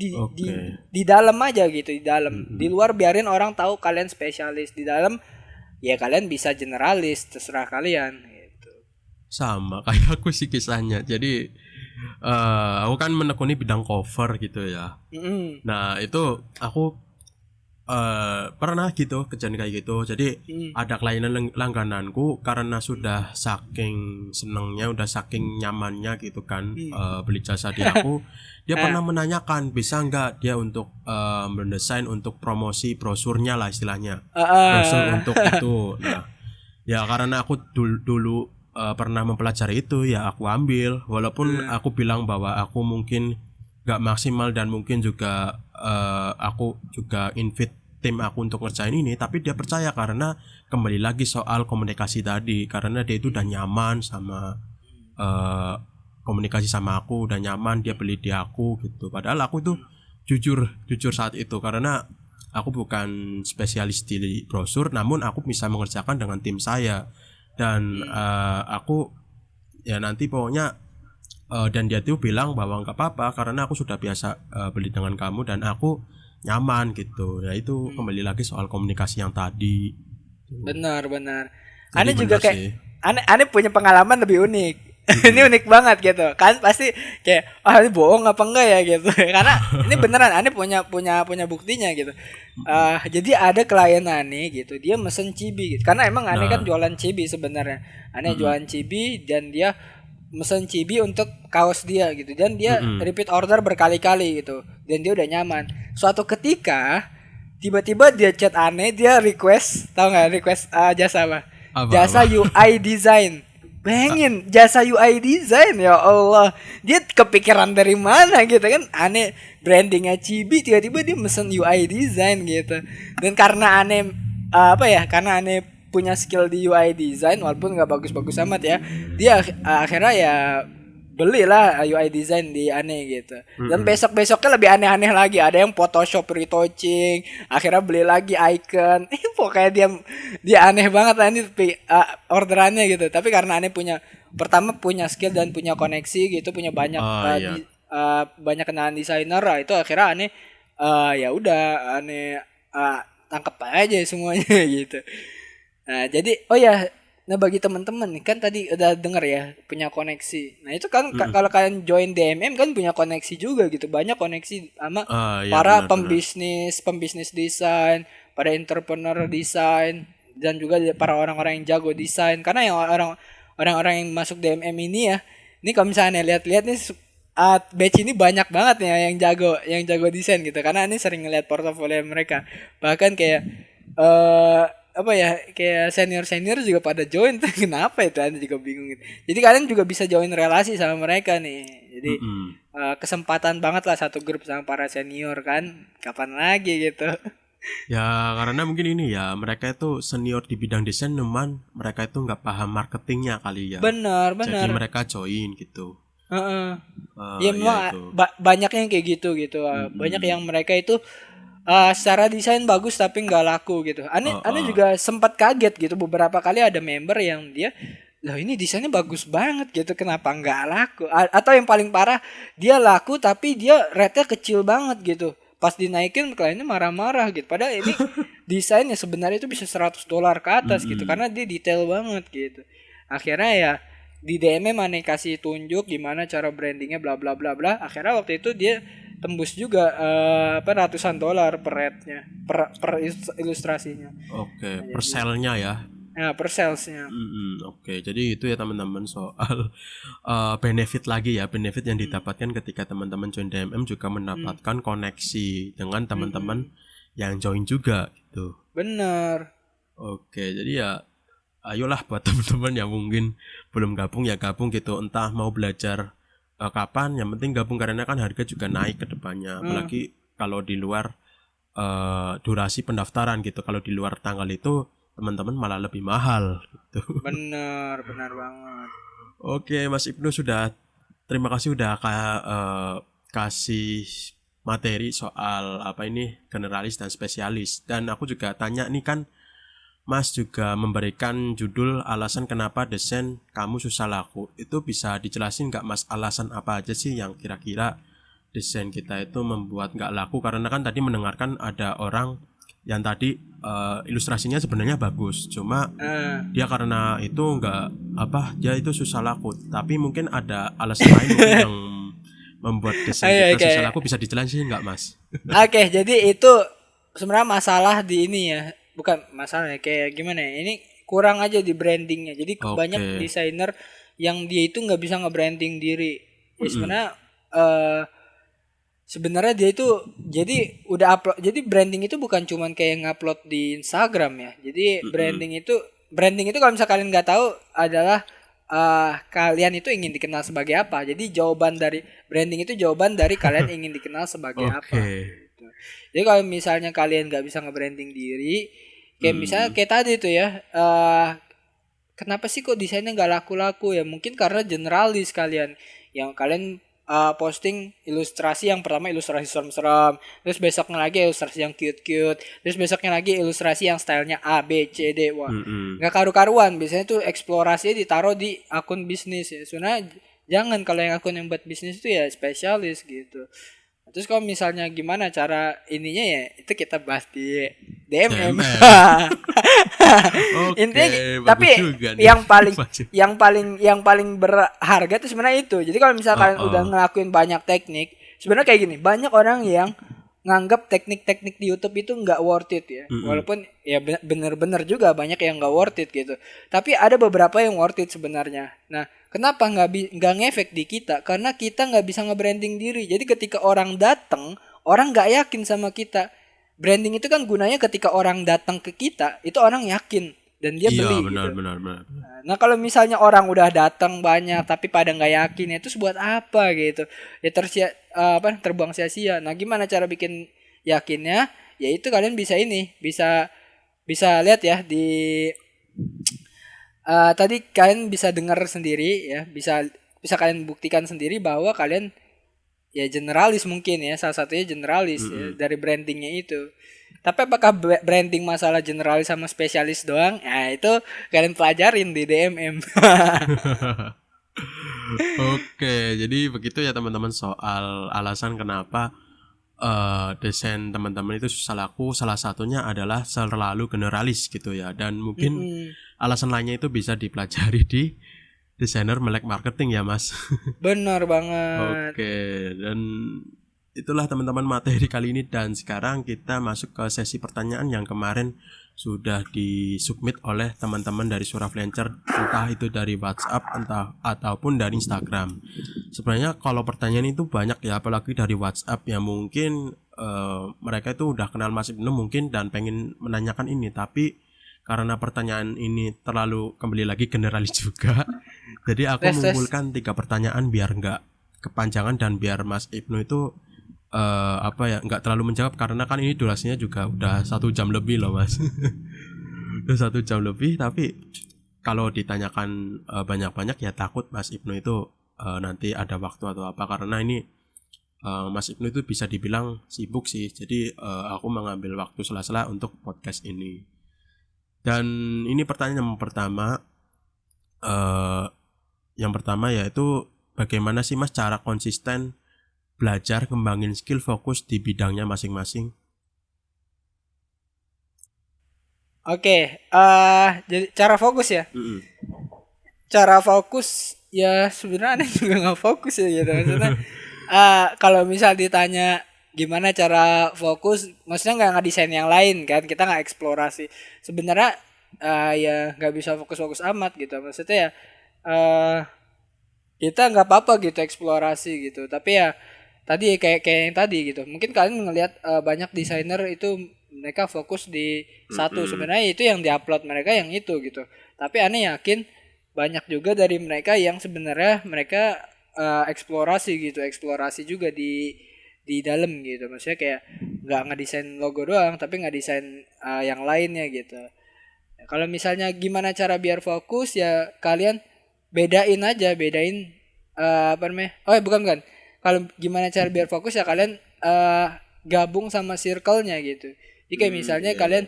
di dalam aja gitu, di dalam. Di luar biarin orang tahu kalian spesialis. Di dalam ya kalian bisa generalis, terserah kalian gitu. Sama kayak aku sih kisahnya. Jadi aku kan menekuni bidang cover gitu ya. Nah, itu aku pernah gitu kejadian kayak gitu. Jadi ada klien langgananku karena sudah saking senengnya, udah saking nyamannya gitu kan beli jasa di aku, dia pernah menanyakan bisa nggak dia untuk mendesain untuk promosi brosurnya lah istilahnya, brosur untuk itu. Nah ya karena aku dulu pernah mempelajari itu ya aku ambil, walaupun aku bilang bahwa aku mungkin nggak maksimal dan mungkin juga aku juga invite tim aku untuk ngerjain ini, tapi dia percaya karena kembali lagi soal komunikasi tadi, karena dia itu udah nyaman sama komunikasi sama aku, udah nyaman dia beli di aku gitu. Padahal aku tuh jujur saat itu karena aku bukan spesialis di brosur, namun aku bisa mengerjakan dengan tim saya dan aku ya nanti pokoknya dan dia tuh bilang bahwa nggak apa-apa karena aku sudah biasa beli dengan kamu dan aku nyaman gitu. Ya itu kembali lagi soal komunikasi yang tadi. Benar. Jadi Aneh juga benar kayak sih. aneh punya pengalaman lebih unik. Ini unik banget gitu. Kan pasti kayak ini bohong apa enggak ya gitu. Karena ini beneran aneh punya buktinya gitu. Jadi ada klien aneh gitu. Dia mesen cibi gitu. Karena emang aneh kan jualan cibi sebenarnya. Aneh jualan cibi dan dia mesen cibi untuk kaos dia gitu, dan dia repeat order berkali-kali gitu, dan dia udah nyaman. Suatu ketika tiba-tiba dia chat aneh, dia request, tahu nggak request jasa apa? Jasa UI design. Bayangin jasa UI design, ya Allah, dia kepikiran dari mana gitu kan? Aneh brandingnya cibi, tiba-tiba dia mesen UI design gitu. Dan karena aneh karena aneh punya skill di UI design walaupun nggak bagus-bagus amat ya, dia akhirnya ya belilah UI design di aneh gitu. Dan besoknya lebih aneh-aneh lagi, ada yang Photoshop retouching, akhirnya beli lagi icon. Pokoknya dia aneh banget lah ini orderannya gitu. Tapi karena aneh pertama punya skill dan punya koneksi gitu, punya banyak banyak kenalan desainer lah, itu akhirnya aneh ya udah aneh tangkep aja semuanya gitu. Nah jadi bagi teman-teman nih kan tadi udah denger ya punya koneksi. Nah itu kan kalau kalian join DMM kan punya koneksi juga gitu, banyak koneksi sama para pembisnis desain, para entrepreneur desain, dan juga para orang-orang yang jago desain. Karena yang orang-orang yang masuk DMM ini ya, ini kalau misalnya lihat-lihat nih batch ini banyak banget ya yang jago desain gitu, karena ini sering ngeliat portofolio mereka, bahkan kayak apa ya, kayak senior juga pada join tuh. Kenapa itu, Anda juga bingung gitu. Jadi kalian juga bisa join relasi sama mereka nih, jadi kesempatan banget lah satu grup sama para senior kan, kapan lagi gitu. Ya karena mungkin ini ya, mereka itu senior di bidang desain, cuman mereka itu nggak paham marketingnya kali ya. Benar Jadi mereka join gitu. Heeh. Ya Ya memang itu. banyak yang kayak gitu gitu. Banyak yang mereka itu secara desain bagus tapi nggak laku gitu. Aneh juga sempat kaget gitu, beberapa kali ada member yang dia, loh ini desainnya bagus banget gitu, kenapa nggak laku? Atau yang paling parah, dia laku tapi dia rate-nya kecil banget gitu. Pas dinaikin kliennya marah-marah gitu. Padahal ini desainnya sebenarnya itu bisa $100 ke atas gitu, karena dia detail banget gitu. Akhirnya ya di DM mana kasih tunjuk gimana cara brandingnya bla bla bla bla. Akhirnya waktu itu dia tembus juga ratusan dolar per rate-nya, per ilustrasinya. Oke, per sale-nya ya. Nah, per salesnya. Oke, jadi itu ya teman-teman soal benefit lagi ya, benefit yang didapatkan ketika teman-teman join DMM, juga mendapatkan koneksi dengan teman-teman yang join juga gitu. Bener. Oke, jadi ya ayolah buat teman-teman yang mungkin belum gabung ya gabung gitu, entah mau belajar kapan, yang penting gabung, karena kan harga juga naik ke depannya, apalagi kalau di luar durasi pendaftaran gitu. Kalau di luar tanggal itu teman-teman malah lebih mahal gitu. Benar banget. Oke, Mas Ibnu, terima kasih udah kasih materi soal apa ini, generalis dan spesialis. Dan aku juga tanya nih, kan Mas juga memberikan judul alasan kenapa desain kamu susah laku. Itu bisa dijelasin nggak Mas, alasan apa aja sih yang kira-kira desain kita itu membuat nggak laku? Karena kan tadi mendengarkan ada orang yang tadi ilustrasinya sebenarnya bagus, cuma dia karena itu dia itu susah laku. Tapi mungkin ada alasan lain mungkin yang membuat desain kita susah laku, bisa dijelasin nggak Mas? Oke, jadi itu sebenarnya masalah di ini ya, bukan masalah ya, kayak gimana ya, ini kurang aja di brandingnya. Jadi banyak desainer yang dia itu nggak bisa nge-branding diri. Ya sebenarnya dia itu jadi udah upload. Jadi branding itu bukan cuman kayak ngupload di Instagram ya. Jadi branding itu kalau misalnya kalian nggak tahu adalah kalian itu ingin dikenal sebagai apa. Jadi jawaban dari branding itu jawaban dari kalian ingin dikenal sebagai apa. Gitu. Jadi kalau misalnya kalian nggak bisa nge-branding diri, kayak misalnya kayak tadi itu ya, kenapa sih kok desainnya nggak laku-laku ya? Mungkin karena generalis kalian, yang kalian posting ilustrasi, yang pertama ilustrasi serem-serem, terus besoknya lagi ilustrasi yang cute-cute, terus besoknya lagi ilustrasi yang stylenya A, B, C, D. Wah, nggak karu-karuan. Biasanya tuh eksplorasinya ditaruh di akun bisnis ya. Sebenarnya jangan, kalau yang akun yang buat bisnis itu ya spesialis gitu. Terus kalau misalnya gimana cara ininya ya, itu kita bahas di DMM. Intinya, tapi yang paling berharga itu sebenarnya itu. Jadi kalau misalnya kalian udah ngelakuin banyak teknik, sebenarnya kayak gini, banyak orang yang nganggap teknik-teknik di YouTube itu nggak worth it ya. Walaupun ya bener-bener juga banyak yang nggak worth it gitu. Tapi ada beberapa yang worth it sebenarnya. Nah, kenapa nggak ngefek di kita? Karena kita nggak bisa nge-branding diri. Jadi ketika orang datang, orang nggak yakin sama kita. Branding itu kan gunanya ketika orang datang ke kita, itu orang yakin dan dia beli. Benar, gitu. Benar. Nah kalau misalnya orang udah datang banyak tapi pada nggak yakin, itu buat apa gitu? Ya terbuang sia-sia. Nah gimana cara bikin yakinnya? Ya itu kalian bisa lihat ya di tadi kalian bisa dengar sendiri ya, bisa kalian buktikan sendiri bahwa kalian ya generalis, mungkin ya salah satunya generalis ya, dari brandingnya itu. Tapi apakah branding masalah generalis sama spesialis doang? Nah itu kalian pelajarin di DMM. Oke, jadi begitu ya teman-teman soal alasan kenapa desain teman-teman itu susah laku. Salah satunya adalah selalu generalis gitu ya. Dan mungkin alasan lainnya itu bisa dipelajari di desainer melek marketing ya Mas. Benar banget. Oke, dan itulah teman-teman materi kali ini, dan sekarang kita masuk ke sesi pertanyaan yang kemarin sudah disubmit oleh teman-teman dari Suara Freelancer, entah itu dari WhatsApp entah ataupun dari Instagram. Sebenarnya kalau pertanyaan itu banyak ya, apalagi dari WhatsApp yang mungkin mereka itu udah kenal Mas Ibnu mungkin dan pengen menanyakan ini, tapi karena pertanyaan ini terlalu kembali lagi generalis juga, jadi aku mengumpulkan 3 pertanyaan biar nggak kepanjangan dan biar Mas Ibnu itu nggak terlalu menjawab, karena kan ini durasinya juga udah 1 jam lebih loh Mas. Udah 1 jam lebih, tapi kalau ditanyakan banyak-banyak ya takut Mas Ibnu itu nanti ada waktu atau apa, karena ini Mas Ibnu itu bisa dibilang sibuk sih, jadi aku mengambil waktu sela-sela untuk podcast ini. Dan ini pertanyaan yang pertama yaitu bagaimana sih Mas cara konsisten belajar kembangin skill fokus di bidangnya masing-masing? Oke, jadi cara fokus ya. Cara fokus ya sebenarnya juga nggak fokus ya gitu. Maksudnya kalau misal ditanya gimana cara fokus, maksudnya nggak desain yang lain kan, kita nggak eksplorasi. Sebenarnya ya nggak bisa fokus-fokus amat gitu. Maksudnya ya kita nggak apa-apa gitu eksplorasi gitu. Tapi ya tadi kayak yang tadi gitu, mungkin kalian ngelihat banyak desainer itu mereka fokus di satu, sebenarnya itu yang diupload mereka yang itu gitu, tapi aneh yakin banyak juga dari mereka yang sebenarnya mereka eksplorasi juga di dalam gitu, maksudnya kayak nggak ngedesain logo doang tapi ngedesain yang lainnya gitu. Kalau misalnya gimana cara biar fokus ya kalian bedain apa namanya, bukan. Kalau gimana cara biar fokus ya kalian gabung sama circle-nya gitu. Jadi kayak misalnya kalian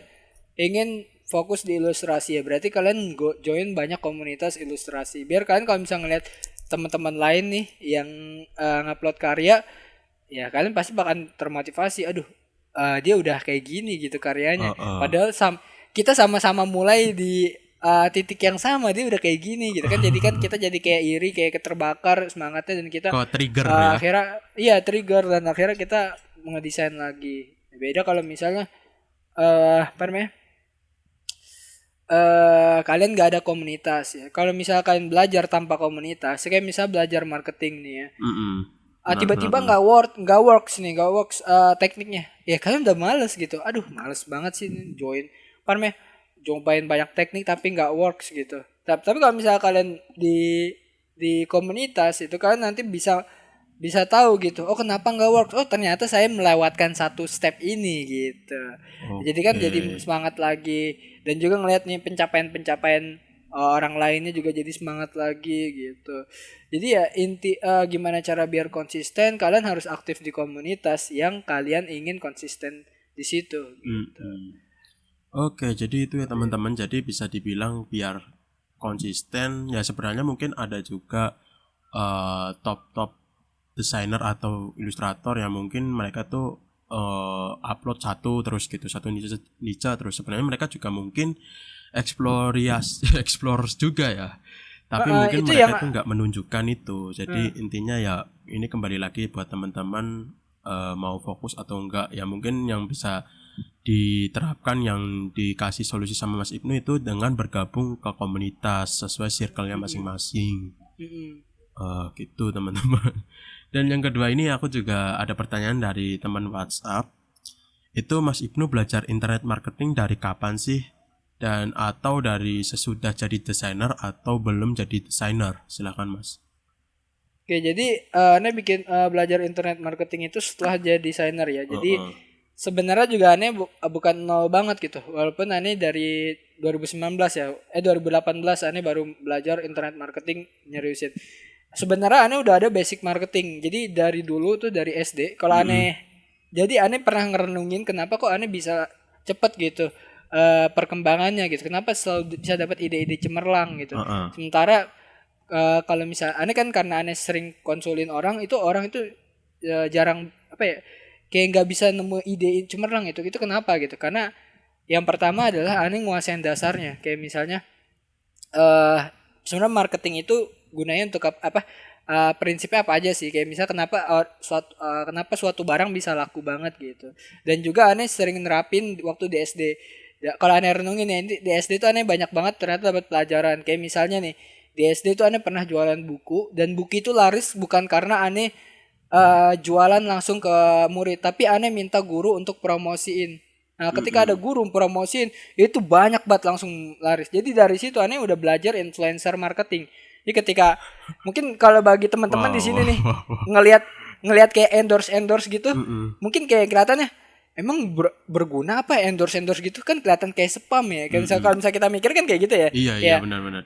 ingin fokus di ilustrasi ya berarti kalian join banyak komunitas ilustrasi. Biar kalian kalau misalnya ngeliat teman-teman lain nih yang ngupload karya, ya kalian pasti bakal termotivasi. Aduh, dia udah kayak gini gitu karyanya. Padahal kita sama-sama mulai di titik yang sama, dia udah kayak gini gitu kan, jadi kan kita jadi kayak iri, kayak keterbakar semangatnya, dan kita trigger ya. Akhirnya trigger dan akhirnya kita ngedesain lagi. Beda kalau misalnya apa namanya, kalian nggak ada komunitas ya. Kalau misalnya kalian belajar tanpa komunitas, kayak misal belajar marketing nih ya, tiba-tiba nggak works tekniknya, ya kalian udah males gitu. Aduh, males banget sih join apa namanya, cobain banyak teknik tapi nggak works gitu. Tapi kalau misalnya kalian di komunitas itu kalian nanti bisa tahu gitu. Oh, kenapa nggak works? Oh, ternyata saya melewatkan satu step ini gitu. Jadi kan jadi semangat lagi, dan juga ngelihat nih pencapaian orang lainnya juga jadi semangat lagi gitu. Jadi ya gimana cara biar konsisten, kalian harus aktif di komunitas yang kalian ingin konsisten di situ gitu. Oke, jadi itu ya teman-teman. Jadi bisa dibilang biar konsisten ya sebenarnya mungkin ada juga top desainer atau ilustrator yang mungkin mereka tuh upload satu niche terus, sebenarnya mereka juga mungkin explorers juga ya. Tapi mungkin mereka tuh nggak menunjukkan itu. Jadi intinya ya ini kembali lagi buat teman-teman mau fokus atau enggak ya, mungkin yang bisa diterapkan yang dikasih solusi sama Mas Ibnu itu dengan bergabung ke komunitas sesuai circle-nya masing-masing. Gitu teman-teman. Dan yang kedua ini aku juga ada pertanyaan dari teman WhatsApp. Itu Mas Ibnu belajar internet marketing dari kapan sih? Dan atau dari sesudah jadi desainer atau belum jadi desainer? Silakan Mas. Oke, jadi Ane bikin belajar internet marketing itu setelah jadi desainer ya. Jadi sebenarnya juga Ane bukan nol banget gitu. Walaupun Ane dari 2019 ya, 2018 Ane baru belajar internet marketing nyeriusin. Sebenarnya Ane udah ada basic marketing. Jadi dari dulu tuh dari SD. Kalau jadi Ane pernah ngerenungin kenapa kok Ane bisa cepet gitu perkembangannya gitu. Kenapa selalu bisa dapat ide-ide cemerlang gitu. Sementara kalau misalnya Ane kan karena Ane sering konsulin orang itu jarang apa ya, kayak nggak bisa nemu ide cemerlang itu kenapa gitu. Karena yang pertama adalah Ane nguasain dasarnya. Kayak misalnya sebenarnya marketing itu gunanya untuk apa, prinsipnya apa aja sih, kayak misalnya kenapa suatu barang bisa laku banget gitu. Dan juga aneh sering nerapin waktu di SD. Ya, kalau aneh renungin ya, di SD itu aneh banyak banget ternyata dapat pelajaran. Kayak misalnya nih, di SD itu aneh pernah jualan buku, dan buku itu laris bukan karena aneh jualan langsung ke murid, tapi aneh minta guru untuk promosiin. Nah, ketika ada guru promosiin, itu banyak banget langsung laris. Jadi dari situ aneh udah belajar influencer marketing. Jadi ketika mungkin kalau bagi teman-teman di sini nih ngelihat kayak endorse gitu, mungkin kayak kelihatannya emang berguna apa ya endorse gitu, kan kelihatan kayak spam ya. Kayak misalnya, kalau misalnya kita mikir kan kayak gitu ya. Iya, Kayak, benar-benar.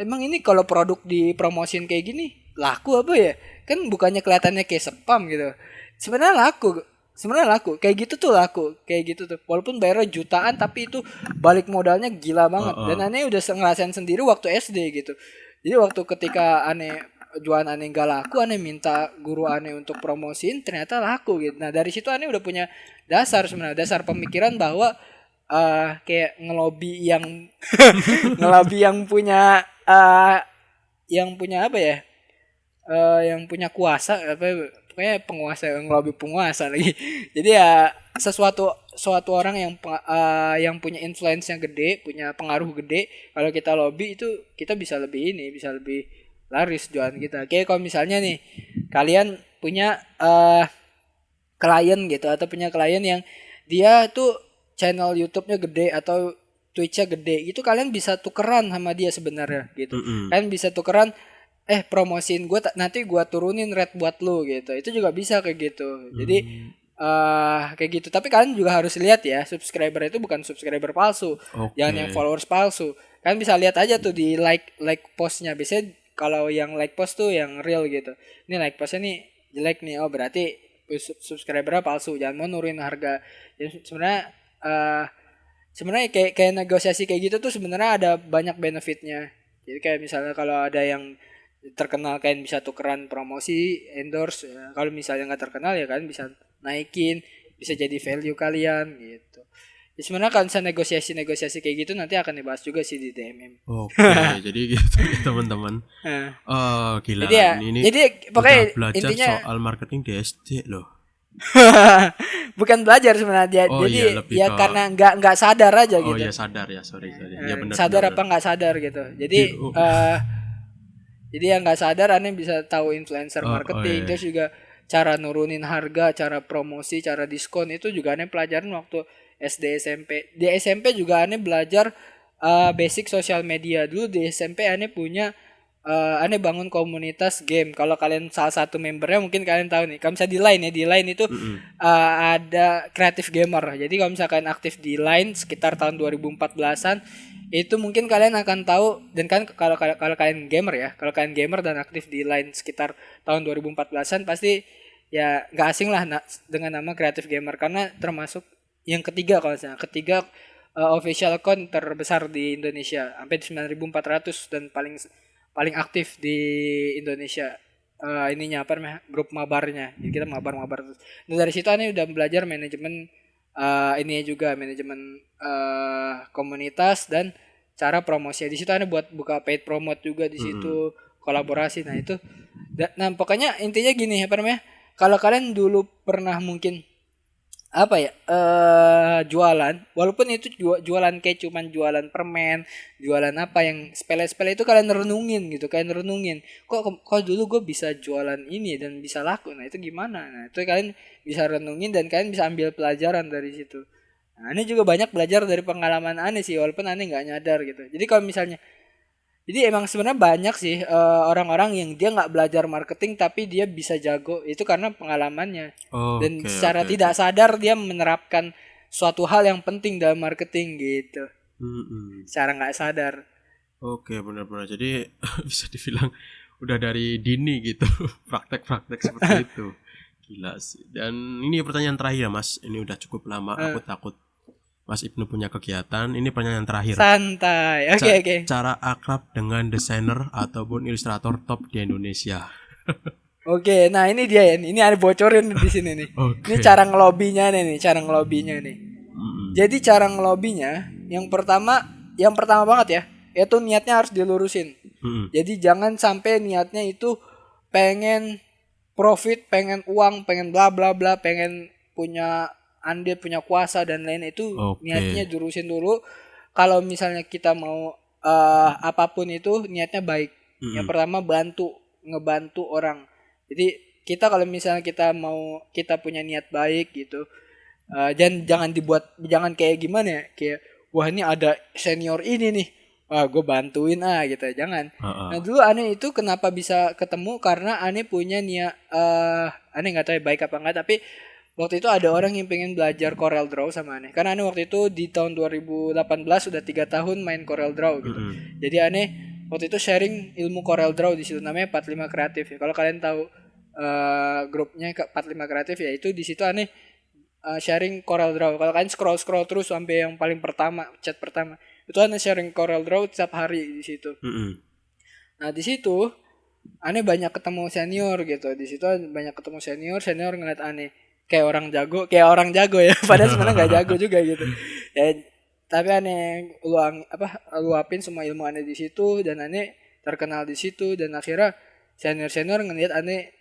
Emang ini kalau produk dipromosin kayak gini laku apa ya? Kan bukannya kelihatannya kayak spam gitu. Sebenarnya laku. Kayak gitu tuh laku. Kayak gitu tuh. Walaupun bayarnya jutaan tapi itu balik modalnya gila banget. Dan aneh udah ngerasain sendiri waktu SD gitu. Jadi waktu ketika aneh jualan aneh gak laku, aneh minta guru aneh untuk promosiin, ternyata laku gitu. Nah dari situ aneh udah punya dasar sebenarnya, dasar pemikiran bahwa kayak ngelobi yang ngelobi yang punya apa ya, yang punya kuasa apa, pokoknya penguasa, ngelobi penguasa lagi. Jadi ya suatu orang yang punya influence yang gede, punya pengaruh gede, kalau kita lobby itu kita bisa lebih laris jualan kita. Kayak kalau misalnya nih kalian punya klien gitu, atau punya klien yang dia tuh channel YouTube-nya gede atau Twitch-nya gede, itu kalian bisa tukeran sama dia sebenarnya gitu. Kalian bisa tukeran, promosiin gue, nanti gue turunin rate buat lu gitu. Itu juga bisa kayak gitu. Jadi kayak gitu. Tapi kalian juga harus lihat ya, subscriber itu bukan subscriber palsu, jangan yang followers palsu. Kalian bisa lihat aja tuh di like postnya. Biasanya kalau yang like post tuh yang real gitu. Ini like postnya nih jelek nih, oh berarti subscribernya palsu. Jangan mau nurunin harga. Jadi sebenarnya kayak negosiasi kayak gitu tuh sebenarnya ada banyak benefitnya. Jadi kayak misalnya kalau ada yang terkenal, kalian bisa tukeran promosi, endorse. Ya. Kalau misalnya nggak terkenal ya kalian bisa naikin, bisa jadi value kalian gitu. Ya, sebenarnya kalau misalnya negosiasi kayak gitu nanti akan dibahas juga sih di DMM. Oke, jadi gitu ya, teman-teman. Oh gila, ini jadi pokoknya belajar intinya soal marketing di SD loh. Bukan belajar sebenarnya. Jadi ya karena nggak sadar aja gitu. Oh iya sadar ya, sorry. Ya benar. Sadar apa nggak sadar gitu. Jadi jadi yang nggak sadar aneh bisa tahu influencer marketing, terus juga cara nurunin harga, cara promosi, cara diskon, itu juga aneh pelajaran waktu SD SMP. Di SMP juga aneh belajar basic sosial media. Dulu di SMP aneh punya aneh bangun komunitas game. Kalau kalian salah satu membernya mungkin kalian tahu nih. Kalau misalnya di Line ya, di Line itu ada kreatif gamer. Jadi kalau misalkan aktif di Line sekitar tahun 2014-an, itu mungkin kalian akan tahu. Dan kan kalau kalian gamer ya, kalau kalian gamer dan aktif di Line sekitar tahun 2014-an, pasti ya nggak asing lah dengan nama kreatif gamer, karena termasuk yang ketiga kalau misalnya official account terbesar di Indonesia, sampai 9.400 dan paling aktif di Indonesia. Ininya apa namanya, grup mabarnya. Jadi kita mabar terus. Nah, dari situ aneh udah belajar manajemen ini juga manajemen komunitas dan cara promosi. Di situ aneh buat buka paid promote juga di situ, kolaborasi. Nah itu nah pokoknya intinya gini apa namanya, kalau kalian dulu pernah mungkin apa ya, jualan, walaupun itu jualan kayak cuman jualan permen, jualan apa yang sepele-sepele, itu kalian renungin gitu, kok dulu gue bisa jualan ini dan bisa laku. Nah itu gimana? Nah itu kalian bisa renungin dan kalian bisa ambil pelajaran dari situ. Nah ini juga banyak belajar dari pengalaman aneh sih, walaupun aneh nggak nyadar gitu. Jadi kalau misalnya, jadi emang sebenarnya banyak sih orang-orang yang dia nggak belajar marketing tapi dia bisa jago, itu karena pengalamannya. Dan secara tidak sadar dia menerapkan suatu hal yang penting dalam marketing gitu. Secara nggak sadar. Oke, benar-benar. Jadi bisa dibilang udah dari dini gitu praktek-praktek seperti itu. Gila sih. Dan ini pertanyaan terakhir Mas. Ini udah cukup lama. Aku takut Mas Ibnu punya kegiatan. Ini pertanyaan terakhir. Santai. Oke. Cara akrab dengan desainer ataupun ilustrator top di Indonesia. Oke, nah ini dia ya. Ini ada bocorin di sini nih. Ini cara ngelobinya nih. Jadi cara ngelobinya yang pertama banget ya, itu niatnya harus dilurusin. Jadi jangan sampai niatnya itu pengen profit, pengen uang, pengen bla bla bla, pengen punya andil, punya kuasa dan lain itu niatnya diurusin dulu. Kalau misalnya kita mau apapun itu niatnya baik. Yang pertama ngebantu orang. Jadi kita kalau misalnya kita punya niat baik gitu, jangan kayak gimana ya, kayak wah ini ada senior ini nih, wah gue bantuin gitu, jangan. Nah dulu aneh itu kenapa bisa ketemu karena aneh punya niat, aneh nggak tahu ya baik apa enggak, tapi waktu itu ada orang yang pengen belajar Corel Draw sama aneh, karena aneh waktu itu di tahun 2018 sudah 3 tahun main Corel Draw gitu. Jadi aneh waktu itu sharing ilmu Corel Draw di situ, namanya 45 Kreatif ya. Kalau kalian tahu grupnya 45 Kreatif ya, itu di situ aneh sharing Corel Draw. Kalau kalian scroll terus sampai yang paling pertama, chat pertama, itu aneh sharing Corel Draw setiap hari di situ. Nah di situ aneh banyak ketemu senior gitu. Di situ banyak ketemu senior ngeliat aneh kayak orang jago ya, padahal sebenarnya nggak jago juga gitu ya. Tapi aneh luapin semua ilmu aneh di situ, dan aneh terkenal di situ, dan akhirnya senior ngeliat aneh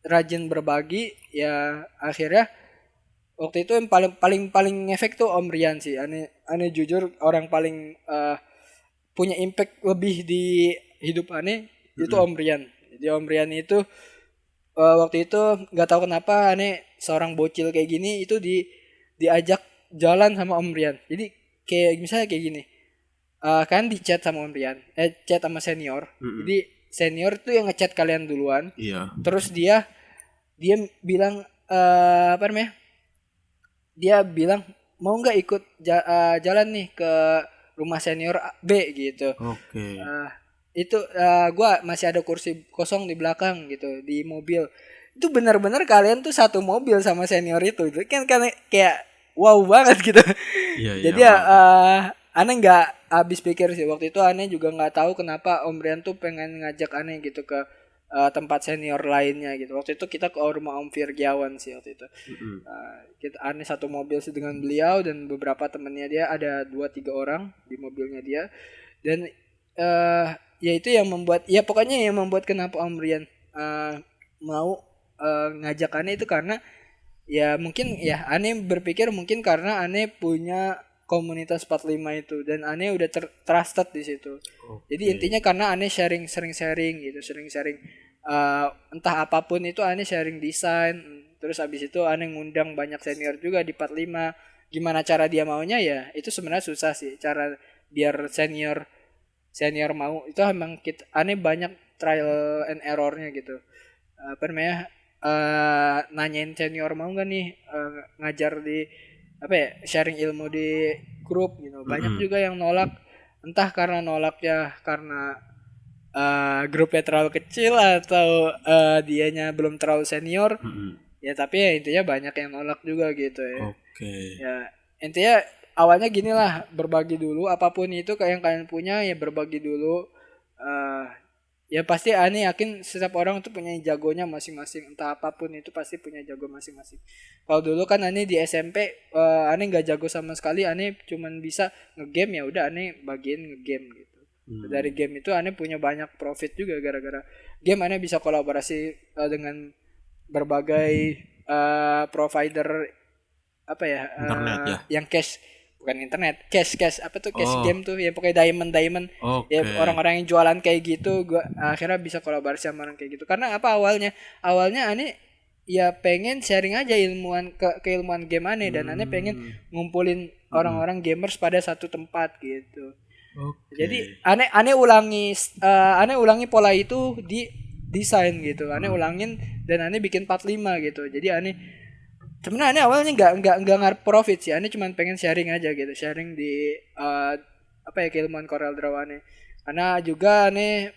rajin berbagi ya. Akhirnya waktu itu yang paling efek tuh Om Rian sih. Aneh jujur orang paling punya impact lebih di hidup aneh itu Om Rian. Jadi Om Rian itu waktu itu nggak tahu kenapa aneh seorang bocil kayak gini itu diajak jalan sama Om Rian. Jadi kayak misalnya kayak gini, kan di chat sama Om Rian, chat sama senior. Jadi senior tuh yang ngechat kalian duluan. Terus dia bilang dia bilang mau nggak ikut jalan nih ke rumah senior B gitu. Itu gue masih ada kursi kosong di belakang gitu di mobil. Itu benar-benar kalian tuh satu mobil sama senior itu kan kayak wow banget gitu. Jadi aneh nggak habis pikir sih waktu itu. Aneh juga nggak tahu kenapa Om Rian tuh pengen ngajak aneh gitu ke tempat senior lainnya gitu. Waktu itu kita ke rumah Om Virgiawan sih waktu itu. Kita aneh satu mobil sih dengan beliau dan beberapa temennya dia, ada 2-3 orang di mobilnya dia. Dan ya itu yang membuat, ya pokoknya yang membuat kenapa Om Rian mau ngajak aneh itu karena ya mungkin ya aneh berpikir mungkin karena aneh punya komunitas 45 itu dan aneh udah trusted di situ. Jadi intinya karena aneh sering sharing gitu, entah apapun itu aneh sharing desain. Terus abis itu aneh ngundang banyak senior juga di 45. Gimana cara dia maunya ya itu sebenarnya susah sih, cara biar senior mau itu emang aneh banyak trial and errornya gitu. Nanyain senior mau nggak nih ngajar di sharing ilmu di grup gitu. Banyak juga yang nolak, entah karena nolaknya karena grupnya terlalu kecil atau dianya belum terlalu senior. Ya tapi ya intinya banyak yang nolak juga gitu ya. Ya intinya awalnya gini lah, berbagi dulu apapun itu kayak yang kalian punya ya, berbagi dulu. Ya pasti aneh yakin setiap orang tuh punya jagonya masing-masing, entah apapun itu pasti punya jago masing-masing. Kalau dulu kan aneh di SMP aneh nggak jago sama sekali, aneh cuman bisa ngegame, ya udah aneh bagiin ngegame gitu. Dari game itu aneh punya banyak profit juga, gara-gara game aneh bisa kolaborasi dengan berbagai provider internet ya, yang cash game tuh ya, pokoknya diamond ya, orang-orang yang jualan kayak gitu. Gua akhirnya bisa kolaborasi sama orang kayak gitu karena apa, awalnya aneh ya pengen sharing aja keilmuan game aneh, dan aneh pengen ngumpulin orang-orang gamers pada satu tempat gitu. Jadi aneh ulangi pola itu di desain gitu, aneh ulangin dan aneh bikin 45 gitu. Jadi aneh sebenarnya aneh awalnya nggak ngarep profit sih, aneh cuma pengen sharing aja gitu, sharing di keilmuan Corel Draw aneh, karena juga aneh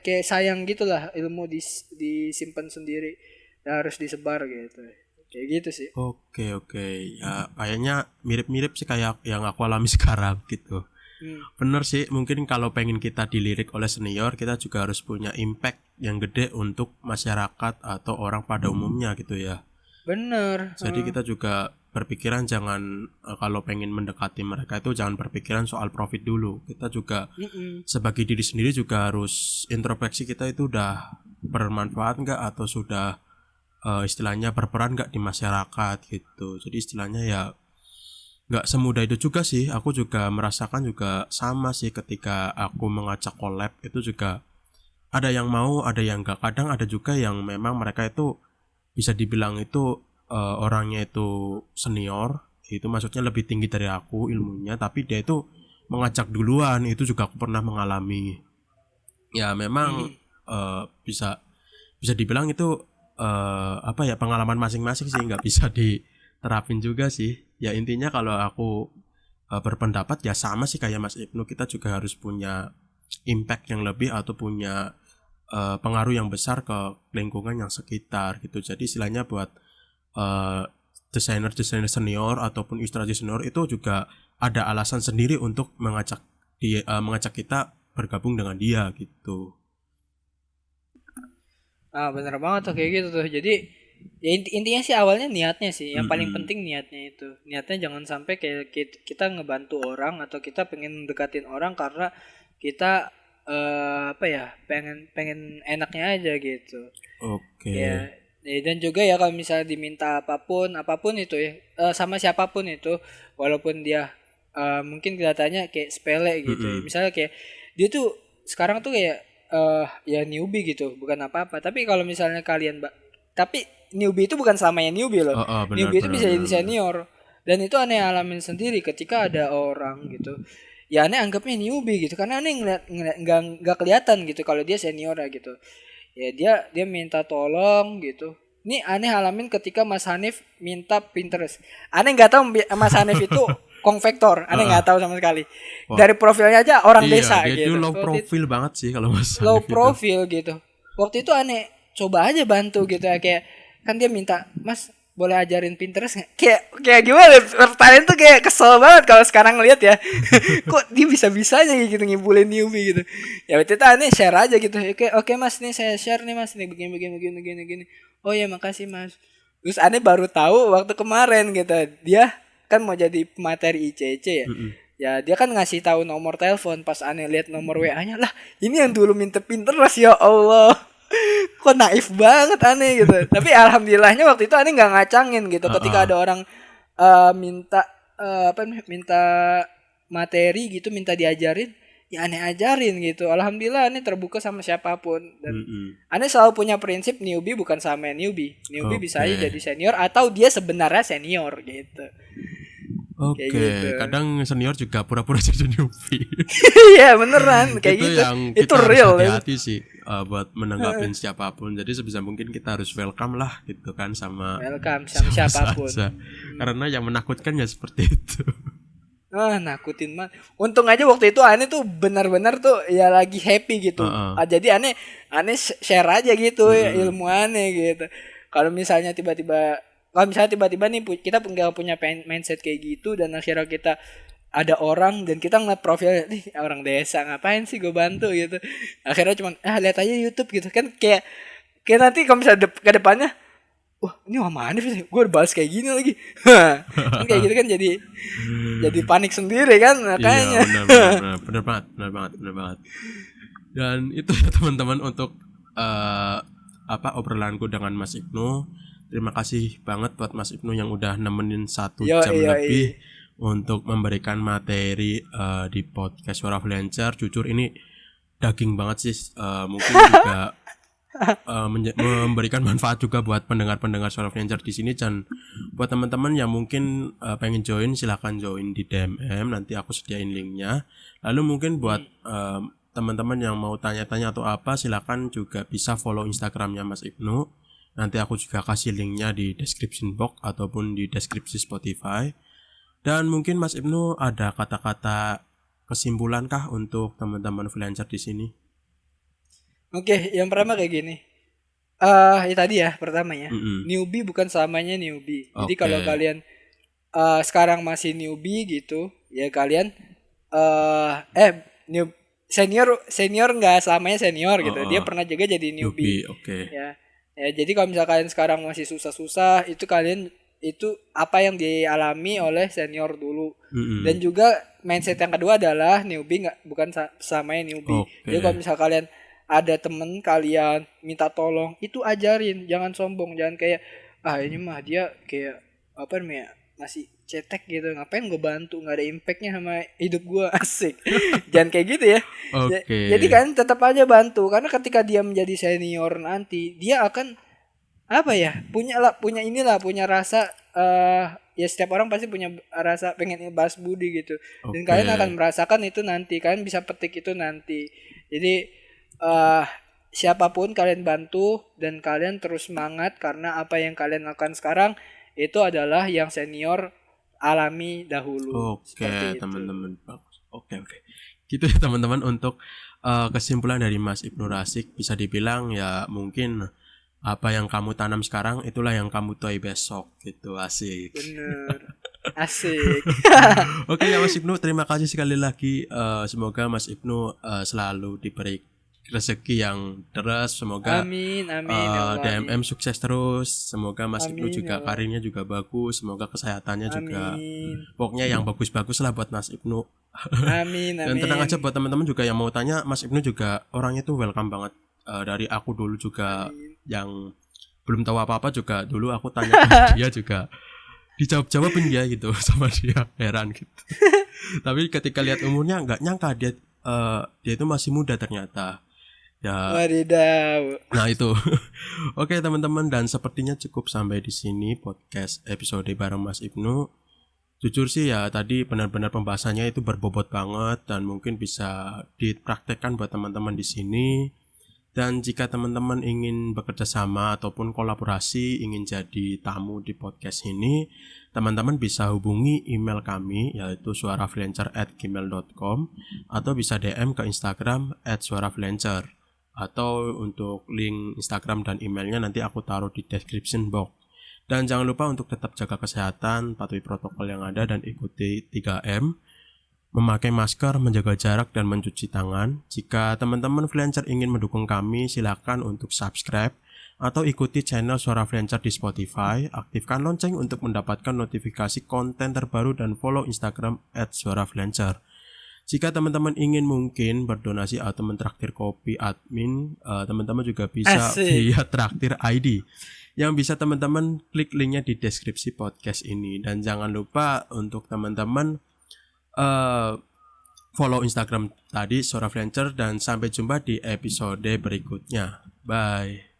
kayak sayang gitulah ilmu disimpan sendiri dan harus disebar gitu, kayak gitu sih. Oke ya, kayaknya mirip-mirip sih kayak yang aku alami sekarang gitu. Bener sih, mungkin kalau pengen kita dilirik oleh senior, kita juga harus punya impact yang gede untuk masyarakat atau orang pada umumnya gitu ya. Bener. Jadi kita juga berpikiran jangan kalau pengen mendekati mereka itu jangan berpikiran soal profit dulu. Kita juga sebagai diri sendiri juga harus introspeksi, kita itu udah bermanfaat nggak atau sudah istilahnya berperan nggak di masyarakat gitu. Jadi istilahnya ya nggak semudah itu juga sih. Aku juga merasakan juga sama sih ketika aku mengajak collab itu juga ada yang mau, ada yang nggak. Kadang ada juga yang memang mereka itu bisa dibilang itu orangnya itu senior, itu maksudnya lebih tinggi dari aku ilmunya, tapi dia itu mengajak duluan. Itu juga aku pernah mengalami. Ya memang bisa dibilang itu pengalaman masing-masing sih, nggak bisa diterapin juga sih. Ya intinya kalau aku berpendapat ya sama sih kayak Mas Ibnu, kita juga harus punya impact yang lebih atau punya pengaruh yang besar ke lingkungan yang sekitar gitu. Jadi istilahnya buat desainer senior ataupun ilustrator senior itu juga ada alasan sendiri untuk mengajak kita bergabung dengan dia gitu. Bener banget tuh kayak gitu tuh. Jadi ya intinya sih awalnya niatnya sih. Yang paling penting niatnya itu. Niatnya jangan sampai kayak kita ngebantu orang atau kita pengen mendekatin orang karena kita pengen enaknya aja gitu. Oke. Ya, dan juga ya kalau misalnya diminta apapun itu ya sama siapapun itu, walaupun dia mungkin kelihatannya kayak sepele gitu ya. Misalnya kayak dia tuh sekarang tuh kayak ya newbie gitu, bukan apa-apa. Tapi kalau misalnya tapi newbie itu bukan selamanya newbie loh. Newbie itu bisa jadi senior. Dan itu aneh alamin sendiri ketika ada orang gitu. Ya aneh anggapnya newbie gitu, karena aneh nggak kelihatan gitu kalau dia senior gitu. Ya dia minta tolong gitu. Ini aneh alamin ketika Mas Hanif minta Pinterest. Aneh nggak tahu Mas Hanif itu konvektor, aneh nggak tahu sama sekali. Wah. Dari profilnya aja orang desa dia gitu. Dia low profil banget sih kalau Mas Hanif. Low profil gitu. Waktu itu aneh coba aja bantu gitu ya, kayak kan dia minta, "Mas, boleh ajarin Pinterest nggak?" Kayak gimana? Pertanyaan tuh kayak kesel banget kalau sekarang ngeliat ya. Kok dia bisa-bisanya gitu ngibulin newbie gitu. Ya waktu itu aneh share aja gitu. Oke Mas, nih saya share nih Mas, nih begini. Oh ya makasih Mas. Terus aneh baru tahu waktu kemarin gitu. Dia kan mau jadi pemateri ICC ya. Ya dia kan ngasih tahu nomor telepon, pas aneh lihat nomor WA-nya, lah ini yang dulu minta Pinterest, ya Allah. Kok naif banget aneh gitu. Tapi alhamdulillahnya waktu itu aneh nggak ngacangin gitu. Ketika ada orang minta materi gitu, minta diajarin, ya aneh ajarin gitu. Alhamdulillah aneh terbuka sama siapapun. Dan aneh selalu punya prinsip newbie bukan sama newbie. Newbie bisa aja jadi senior atau dia sebenarnya senior gitu. Oke, gitu. Kadang senior juga pura-pura jadi newbie. Iya beneran kayak itu gitu. Yang itu kita real. Hati-hati sih buat menanggapin siapapun. Jadi sebisa mungkin kita harus welcome lah gitu kan sama siapapun. Karena yang menakutkan ya seperti itu. Nakutin mah. Untung aja waktu itu aneh tuh benar-benar tuh ya lagi happy gitu. Jadi aneh share aja gitu ilmu aneh gitu. Kalau misalnya tiba-tiba nih kita nggak punya mindset kayak gitu, dan akhirnya kita ada orang dan kita ngeliat profilnya, nih orang desa ngapain sih gue bantu gitu. Akhirnya cuman lihat aja YouTube gitu kan, kayak nanti kalau misalnya ke depannya, wah ini mana sih gue bahas kayak gini lagi. Kan kayak gitu kan jadi panik sendiri kan makanya. Iya benar banget. Dan itu ya teman-teman untuk obrolanku dengan Mas Ibnu. Terima kasih banget buat Mas Ibnu yang udah nemenin 1 jam lebih untuk memberikan materi di podcast Suara Freelancer. Jujur ini daging banget sih, mungkin juga memberikan manfaat juga buat pendengar Suara Freelancer di sini. Dan buat teman-teman yang mungkin pengen join, silahkan join di DMM, nanti aku sediain linknya. Lalu mungkin buat teman-teman yang mau tanya-tanya atau apa, silahkan juga bisa follow Instagramnya Mas Ibnu. Nanti aku juga kasih linknya di description box ataupun di deskripsi Spotify. Dan mungkin Mas Ibnu ada kata-kata kesimpulan kah untuk teman-teman freelancer di sini? Oke, yang pertama kayak gini. Ya tadi ya pertama ya. Newbie bukan selamanya newbie. Jadi kalau kalian sekarang masih newbie gitu, ya kalian senior nggak selamanya senior gitu. Dia pernah juga jadi newbie. Oke. Ya, jadi kalau misalkan kalian sekarang masih susah-susah, itu kalian itu apa yang dialami oleh senior dulu. Mm-mm. Dan juga mindset yang kedua adalah newbie bukan samanya newbie. Oke. Jadi kalau misal kalian ada temen kalian minta tolong, itu ajarin, jangan sombong, jangan kayak ini mah dia kayak apa namanya masih cetek gitu, ngapain gue bantu, nggak ada impactnya sama hidup gue. Asik. Jangan kayak gitu ya. Oke. Jadi kan tetap aja bantu, karena ketika dia menjadi senior nanti dia akan punya rasa ya setiap orang pasti punya rasa pengen balas budi gitu. Dan Oke. kalian akan merasakan itu nanti, kalian bisa petik itu nanti. Jadi siapapun kalian bantu dan kalian terus semangat, karena apa yang kalian lakukan sekarang itu adalah yang senior alami dahulu. Oke, Seperti itu. teman-teman. Bagus. Oke. Gitu ya teman-teman, untuk kesimpulan dari Mas Ibnu Rasik bisa dibilang ya mungkin apa yang kamu tanam sekarang itulah yang kamu tuai besok gitu. Asik. Bener. Asik. Oke ya Mas Ibnu, terima kasih sekali lagi. Semoga Mas Ibnu selalu diberi rezeki yang deras. Semoga Amin ya Allah. DMM sukses terus. Semoga Mas Ibnu Amin, juga ya Allah. karirnya juga bagus. Semoga kesehatannya juga. Amin. Pokoknya yang bagus-bagus lah buat Mas Ibnu. Amin. Dan tenang aja buat teman-teman juga yang mau tanya, Mas Ibnu juga orangnya tuh welcome banget. Dari aku dulu juga yang belum tahu apa-apa juga dulu aku tanya ke dia juga dijawab-jawabin dia gitu sama dia, heran gitu. Tapi ketika lihat umurnya nggak nyangka dia itu masih muda ternyata. Ya. Wadidaw. Nah itu. Oke teman-teman, dan sepertinya cukup sampai di sini podcast episode bareng Mas Ibnu. Jujur sih ya tadi benar-benar pembahasannya itu berbobot banget dan mungkin bisa dipraktekkan buat teman-teman di sini. Dan jika teman-teman ingin bekerja sama ataupun kolaborasi, ingin jadi tamu di podcast ini, teman-teman bisa hubungi email kami yaitu suarafreelancer@gmail.com atau bisa DM ke Instagram @suarafreelancer. Atau untuk link Instagram dan emailnya nanti aku taruh di description box. Dan jangan lupa untuk tetap jaga kesehatan, patuhi protokol yang ada dan ikuti 3M, memakai masker, menjaga jarak, dan mencuci tangan. Jika teman-teman freelancer ingin mendukung kami, silakan untuk subscribe atau ikuti channel Suara Freelancer di Spotify. Aktifkan lonceng untuk mendapatkan notifikasi konten terbaru dan follow Instagram @suarafreelancer. Jika teman-teman ingin mungkin berdonasi atau mentraktir kopi admin, teman-teman juga bisa via traktir ID yang bisa teman-teman klik linknya di deskripsi podcast ini. Dan jangan lupa untuk teman-teman follow Instagram tadi Suara Freelancer, dan sampai jumpa di episode berikutnya. Bye.